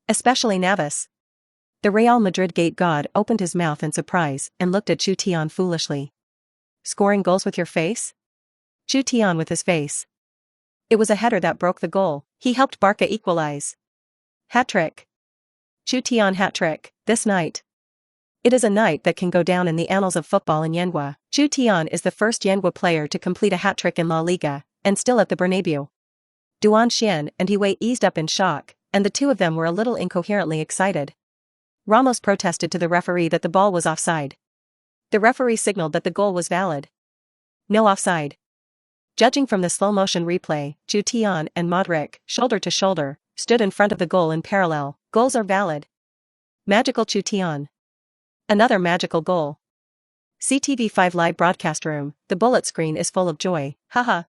Especially Navas. The Real Madrid gate god opened his mouth in surprise and looked at Chutian foolishly. Scoring goals with your face? Chutian with his face. It was a header that broke the goal. He helped Barca equalize. Hat-trick. Chutian hat-trick, this night. It is a night that can go down in the annals of football in Yenwa. Chutian is the first Yenwa player to complete a hat-trick in La Liga, and still at the Bernabeu. Duan Xian and Hue eased up in shock, and the two of them were a little incoherently excited. Ramos protested to the referee that the ball was offside. The referee signaled that the goal was valid. No offside. Judging from the slow-motion replay, Chutian and Modric, shoulder to shoulder, stood in front of the goal in parallel. Goals are valid. Magical Chutian. Another magical goal. CTV5 live broadcast room, the bullet screen is full of joy, haha.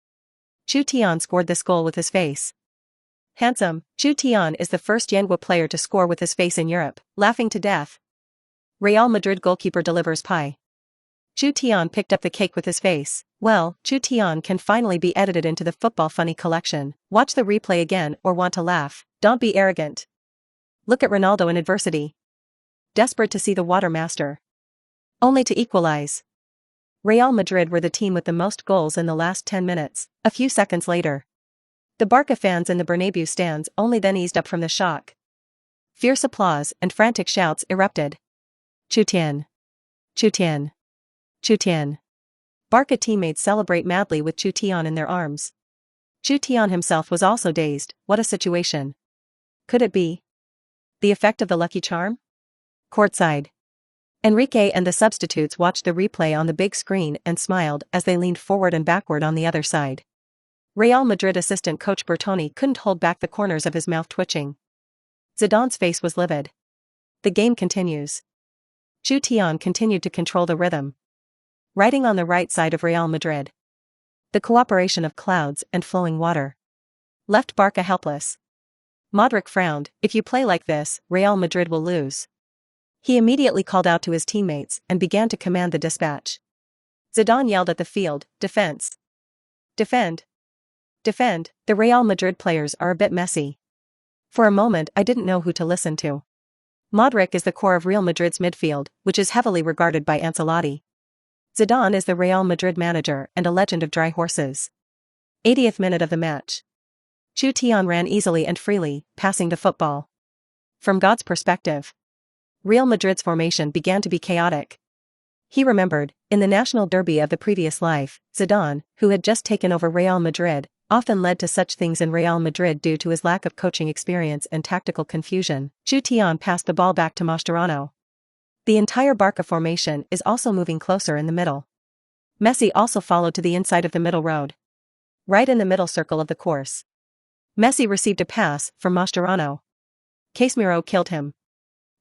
Chutian scored this goal with his face. Handsome, Chutian is the first Yenwa player to score with his face in Europe, laughing to death. Real Madrid goalkeeper delivers pie. Chutian picked up the cake with his face. Well, Chutian can finally be edited into the Football Funny collection. Watch the replay again or want to laugh, don't be arrogant. Look at Ronaldo in adversity. Desperate to see the water master. Only to equalize. Real Madrid were the team with the most goals in the last 10 minutes, a few seconds later. The Barca fans in the Bernabeu stands only then eased up from the shock. Fierce applause and frantic shouts erupted. Chutian. Chutian. Chutian. Barca teammates celebrate madly with Chutian in their arms. Chutian himself was also dazed. What a situation. Could it be the effect of the lucky charm? Courtside. Enrique and the substitutes watched the replay on the big screen and smiled as they leaned forward and backward on the other side. Real Madrid assistant coach Bertoni couldn't hold back the corners of his mouth twitching. Zidane's face was livid. The game continues. Chutian continued to control the rhythm. Riding on the right side of Real Madrid. The cooperation of clouds and flowing water left Barca helpless. Modric frowned. If you play like this, Real Madrid will lose. He immediately called out to his teammates and began to command the dispatch. Zidane yelled at the field, defense. Defend. Defend. The Real Madrid players are a bit messy. For a moment I didn't know who to listen to. Modric is the core of Real Madrid's midfield, which is heavily regarded by Ancelotti. Zidane is the Real Madrid manager and a legend of dry horses. 80th minute of the match. Chutian ran easily and freely, passing the football. From God's perspective, Real Madrid's formation began to be chaotic. He remembered, in the national derby of the previous life, Zidane, who had just taken over Real Madrid, often led to such things in Real Madrid due to his lack of coaching experience and tactical confusion. Chutian passed the ball back to Mascherano. The entire Barca formation is also moving closer in the middle. Messi also followed to the inside of the middle road. Right in the middle circle of the course. Messi received a pass from Mascherano. Casemiro killed him.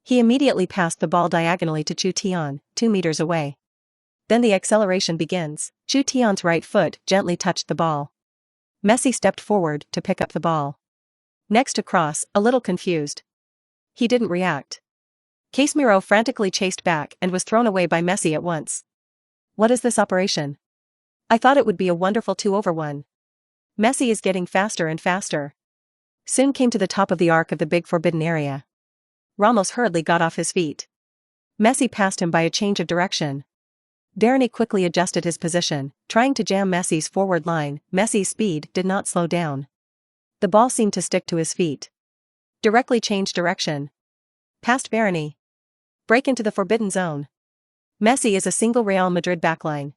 He immediately passed the ball diagonally to Chutian, 2 meters away. Then the acceleration begins. Chutian's right foot gently touched the ball. Messi stepped forward to pick up the ball. Next to cross, a little confused. He didn't react. Casemiro frantically chased back and was thrown away by Messi at once. What is this operation? I thought it would be a wonderful 2-over-1. Messi is getting faster and faster. Soon came to the top of the arc of the big forbidden area. Ramos hurriedly got off his feet. Messi passed him by a change of direction. Barney quickly adjusted his position, trying to jam Messi's forward line. Messi's speed did not slow down. The ball seemed to stick to his feet. Directly changed direction. Past Barney. Break into the forbidden zone. Messi is a single Real Madrid backline.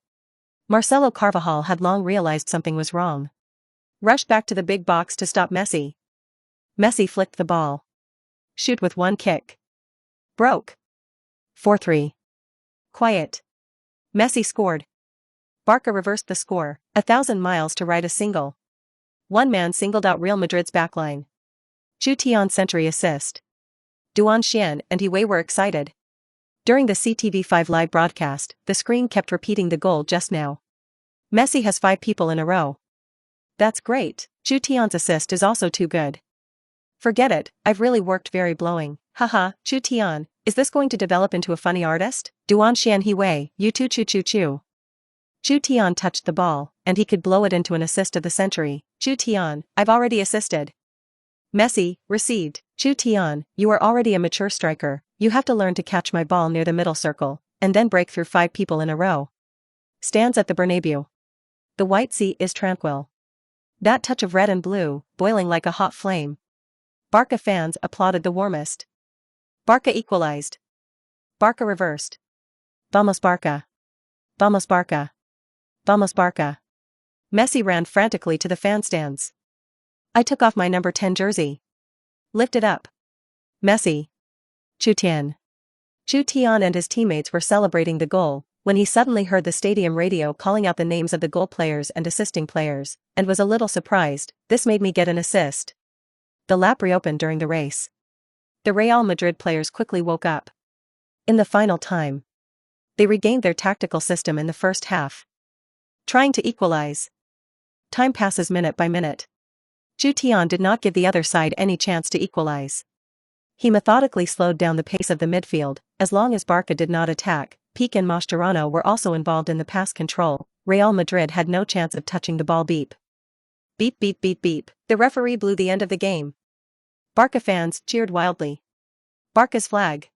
Marcelo Carvajal had long realized something was wrong. Rushed back to the big box to stop Messi. Messi flicked the ball. shoot with one kick. Broke. 4-3. Quiet. Messi scored. Barca reversed the score, 1,000 miles to ride a single. One man singled out Real Madrid's backline. Chutian century assist. Chutian and Xavi were excited. During the CTV5 live broadcast, the screen kept repeating the goal just now. Messi has 5 people in a row. That's great. Chutian's assist is also too good. Forget it, I've really worked very blowing. Haha, Chutian, is this going to develop into a funny artist? Chutian Xavi, you too choo choo choo. Chutian touched the ball, and he could blow it into an assist of the century. Chutian, I've already assisted. Messi, received. Chutian, you are already a mature striker, you have to learn to catch my ball near the middle circle, and then break through 5 people in a row. Stands at the Bernabeu. The White Sea is tranquil. That touch of red and blue, boiling like a hot flame. Barca fans applauded the warmest. Barca equalized. Barca reversed. Vamos Barca. Vamos Barca. Vamos Barca. Messi ran frantically to the fan stands. I took off my number 10 jersey. Lift it up. Messi. Chutian. Chutian and his teammates were celebrating the goal, when he suddenly heard the stadium radio calling out the names of the goal players and assisting players, and was a little surprised. This made me get an assist. The lap reopened during the race. The Real Madrid players quickly woke up. In the final time, they regained their tactical system in the first half. Trying to equalize. Time passes minute by minute. Chutian did not give the other side any chance to equalize. He methodically slowed down the pace of the midfield. As long as Barca did not attack, Pique and Mascherano were also involved in the pass control. Real Madrid had no chance of touching the ball. Beep. Beep beep beep beep. The referee blew the end of the game. Barca fans cheered wildly. Barca's flag.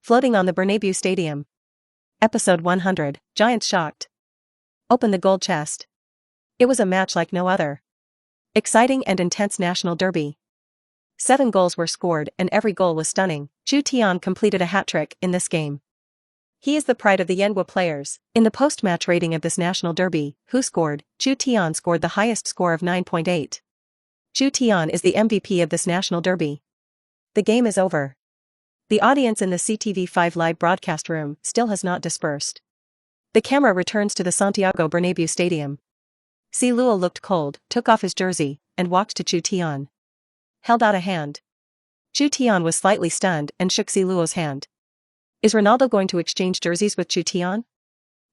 Floating on the Bernabeu Stadium. Episode 100, Giants shocked. Open the gold chest. It was a match like no other. Exciting and intense national derby. 7 goals were scored and every goal was stunning. Chutian completed a hat-trick in this game. He is the pride of the Yenwa players. In the post-match rating of this national derby, who scored? Chutian scored the highest score of 9.8. Chutian is the MVP of this national derby. The game is over. The audience in the CTV5 live broadcast room still has not dispersed. The camera returns to the Santiago Bernabeu Stadium. Siluel looked cold, took off his jersey, and walked to Chutian. Held out a hand. Chutian was slightly stunned and shook Siluel's hand. Is Ronaldo going to exchange jerseys with Chutian?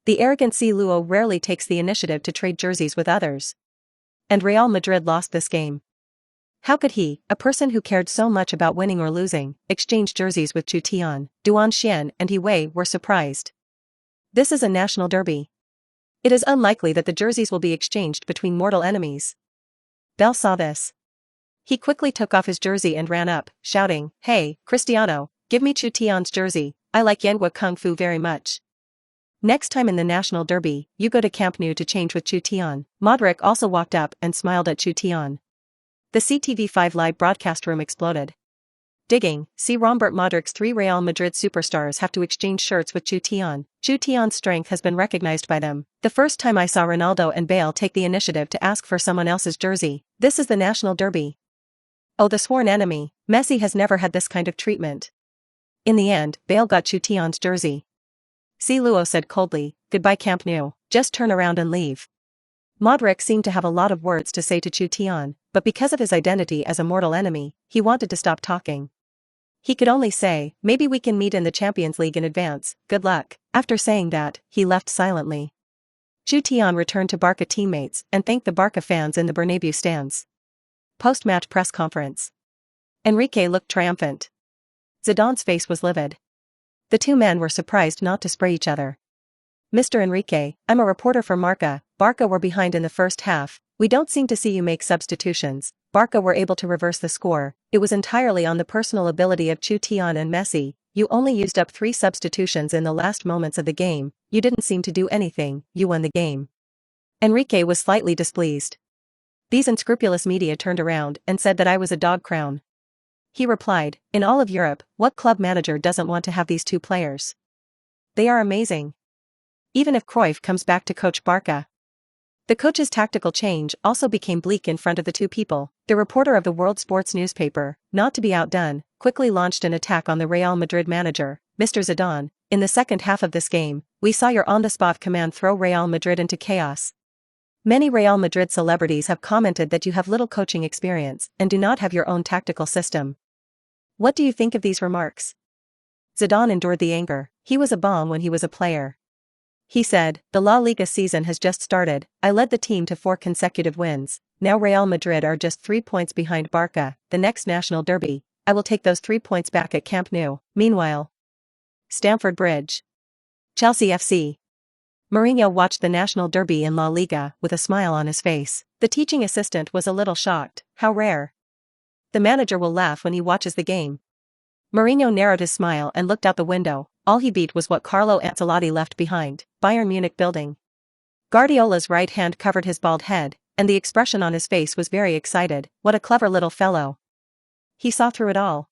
The arrogant Siluel rarely takes the initiative to trade jerseys with others. And Real Madrid lost this game. How could he, a person who cared so much about winning or losing, exchange jerseys with Chutian? Chutian and Xavi were surprised. This is a national derby. It is unlikely that the jerseys will be exchanged between mortal enemies. Bale saw this. He quickly took off his jersey and ran up, shouting, "Hey, Cristiano, give me Chutian's jersey, I like Yenwa Kung Fu very much. Next time in the national derby, you go to Camp Nou to change with Chutian." Modric also walked up and smiled at Chutian. The CTV5 live broadcast room exploded. Digging, see Robert Modric's 3 Real Madrid superstars have to exchange shirts with Chutian. Chutian's strength has been recognized by them. The first time I saw Ronaldo and Bale take the initiative to ask for someone else's jersey. This is the national derby. Oh, the sworn enemy, Messi has never had this kind of treatment. In the end, Bale got Chutian's jersey. Siluel said coldly, "Goodbye Camp Nou, just turn around and leave." Modric seemed to have a lot of words to say to Chutian, but because of his identity as a mortal enemy, he wanted to stop talking. He could only say, "Maybe we can meet in the Champions League in advance, good luck." After saying that, he left silently. Chutian returned to Barca teammates and thanked the Barca fans in the Bernabeu stands. Post-match press conference. Enrique looked triumphant. Zidane's face was livid. The two men were surprised not to spray each other. "Mr. Enrique, I'm a reporter for Marca. Barca were behind in the first half. We don't seem to see you make substitutions. Barca were able to reverse the score. It was entirely on the personal ability of Chutian and Messi. You only used up 3 substitutions in the last moments of the game. You didn't seem to do anything. You won the game." Enrique was slightly displeased. These unscrupulous media turned around and said that I was a dog crown. He replied, "In all of Europe, what club manager doesn't want to have these 2 players? They are amazing. Even if Cruyff comes back to coach Barca." The coach's tactical change also became bleak in front of the two people. The reporter of the World Sports newspaper, not to be outdone, quickly launched an attack on the Real Madrid manager, Mr. Zidane. In the second half of this game, we saw your on-the-spot command throw Real Madrid into chaos. Many Real Madrid celebrities have commented that you have little coaching experience and do not have your own tactical system. What do you think of these remarks? Zidane endured the anger. He was a bomb when he was a player. He said, "The La Liga season has just started. I led the team to 4 consecutive wins. Now Real Madrid are just 3 points behind Barca, the next national derby. I will take those 3 points back at Camp Nou." Meanwhile, Stamford Bridge, Chelsea FC. Mourinho watched the national derby in La Liga with a smile on his face. The teaching assistant was a little shocked. How rare. The manager will laugh when he watches the game. Mourinho narrowed his smile and looked out the window. All he beat was what Carlo Ancelotti left behind, Bayern Munich building. Guardiola's right hand covered his bald head, and the expression on his face was very excited. What a clever little fellow. He saw through it all.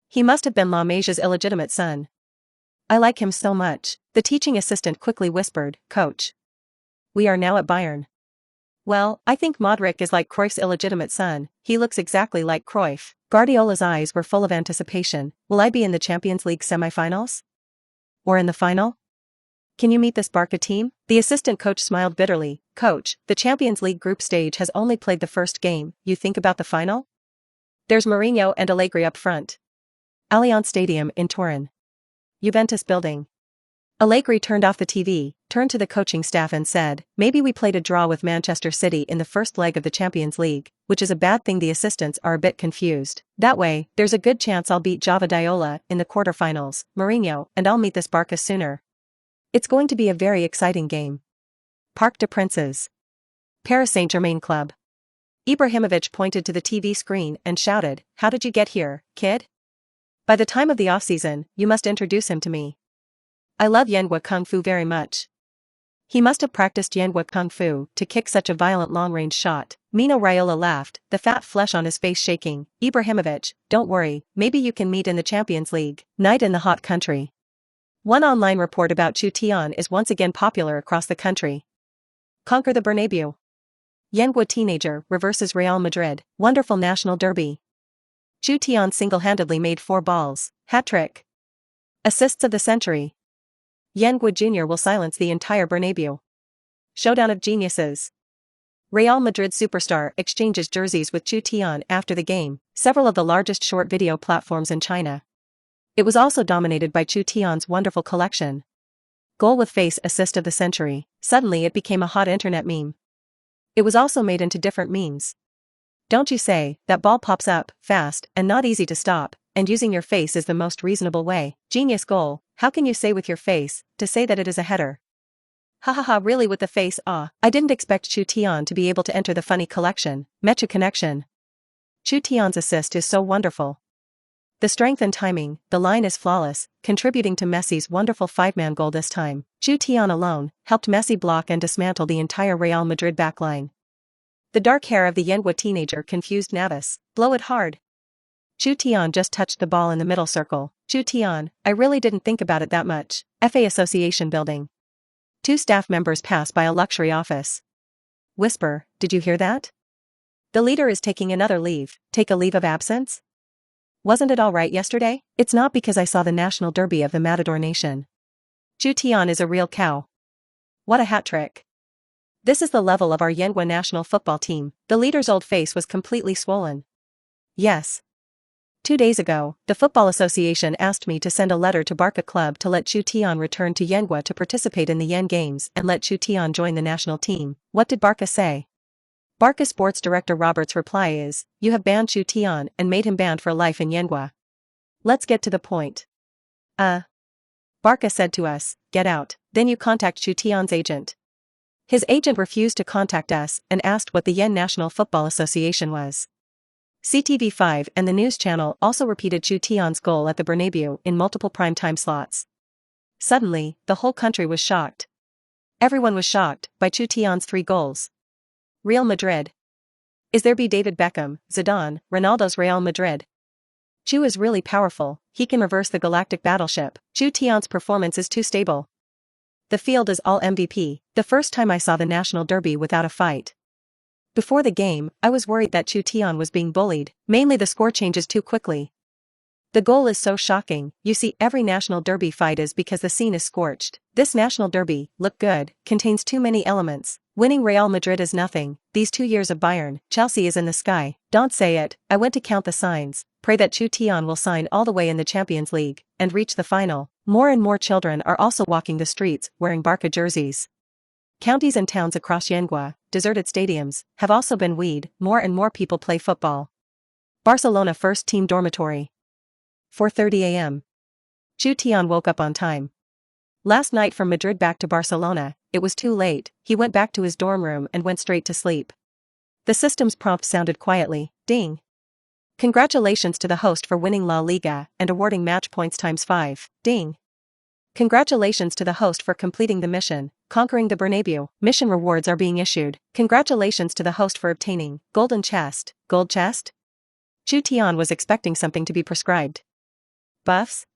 He must have been La Masia's illegitimate son. I like him so much. The teaching assistant quickly whispered, "Coach. We are now at Bayern." "Well, I think Modric is like Cruyff's illegitimate son. He looks exactly like Cruyff." Guardiola's eyes were full of anticipation. "Will I be in the Champions League semi-finals? Or in the final? Can you meet this Barca team?" The assistant coach smiled bitterly. "Coach, the Champions League group stage has only played the first game. You think about the final? There's Mourinho and Allegri up front. Allianz Stadium in Turin. Juventus building." Allegri turned off the TV, turned to the coaching staff and said, "Maybe we played a draw with Manchester City in the first leg of the Champions League, which is a bad thing." The assistants are a bit confused. "That way, there's a good chance I'll beat Guardiola in the quarterfinals, Mourinho, and I'll meet this Barca sooner. It's going to be a very exciting game." Parc des Princes, Paris Saint-Germain club. Ibrahimovic pointed to the TV screen and shouted, "How did you get here, kid? By the time of the off-season, you must introduce him to me. I love Yenghua Kung Fu very much." He must have practiced Yenghua Kung Fu to kick such a violent long-range shot. Mino Raiola laughed, the fat flesh on his face shaking. "Ibrahimovic, don't worry, maybe you can meet in the Champions League night in the hot country." One online report about Chutian is once again popular across the country. Conquer the Bernabeu. Yenghua teenager reverses Real Madrid. Wonderful national derby. Chutian single-handedly made 4 balls. Hat-trick. Assists of the century. Yenghua Jr. will silence the entire Bernabeu. Showdown of geniuses. Real Madrid superstar exchanges jerseys with Chutian after the game. Several of the largest short video platforms in China. It was also dominated by Chutian's wonderful collection. Goal with face assist of the century. Suddenly it became a hot internet meme. It was also made into different memes. Don't you say, that ball pops up, fast, and not easy to stop, and using your face is the most reasonable way. Genius goal. How can you say with your face, to say that it is a header? Ha, really with the face, ah. I didn't expect Chutian to be able to enter the funny collection. Mecha connection. Chutian's assist is so wonderful. The strength and timing, the line is flawless, contributing to Messi's wonderful 5-man goal this time. Chutian alone helped Messi block and dismantle the entire Real Madrid backline. The dark hair of the Yenghua teenager confused Navas. Blow it hard. Chutian just touched the ball in the middle circle. Chutian, I really didn't think about it that much. FA Association building. 2 staff members pass by a luxury office. Whisper, did you hear that? The leader is taking another leave. Take a leave of absence? Wasn't it all right yesterday? It's not because I saw the national derby of the Matador Nation. Chutian is a real cow. What a hat trick. This is the level of our Yenghua national football team. The leader's old face was completely swollen. Yes. 2 days ago, the Football Association asked me to send a letter to Barca Club to let Chutian return to Yenghua to participate in the Yen Games and let Chutian join the national team. What did Barca say? Barca Sports Director Robert's reply is, you have banned Chutian and made him banned for life in Yenghua. Let's get to the point. Barca said to us, get out, then you contact Chutian's agent. His agent refused to contact us and asked what the Yen National Football Association was. CTV5 and the news channel also repeated Chutian's goal at the Bernabeu in multiple prime-time slots. Suddenly, the whole country was shocked. Everyone was shocked by Chutian's 3 goals. Real Madrid. Is there be David Beckham, Zidane, Ronaldo's Real Madrid? Chu is really powerful, he can reverse the galactic battleship. Chutian's performance is too stable. The field is all MVP, the first time I saw the national derby without a fight. Before the game, I was worried that Chutian was being bullied, mainly the score changes too quickly. The goal is so shocking. You see, every national derby fight is because the scene is scorched. This national derby, look good, contains too many elements. Winning Real Madrid is nothing. These 2 years of Bayern, Chelsea is in the sky. Don't say it. I went to count the signs. Pray that Chutian will sign all the way in the Champions League and reach the final. More and more children are also walking the streets wearing Barca jerseys. Counties and towns across Yenghua, deserted stadiums, have also been weed. More and more people play football. Barcelona first team dormitory. 4:30 a.m. Chutian woke up on time. Last night from Madrid back to Barcelona, it was too late. He went back to his dorm room and went straight to sleep. The system's prompt sounded quietly, ding. Congratulations to the host for winning La Liga and awarding match points ×5, ding. Congratulations to the host for completing the mission, conquering the Bernabeu. Mission rewards are being issued. Congratulations to the host for obtaining golden chest, gold chest. Chutian was expecting something to be prescribed. Buffs,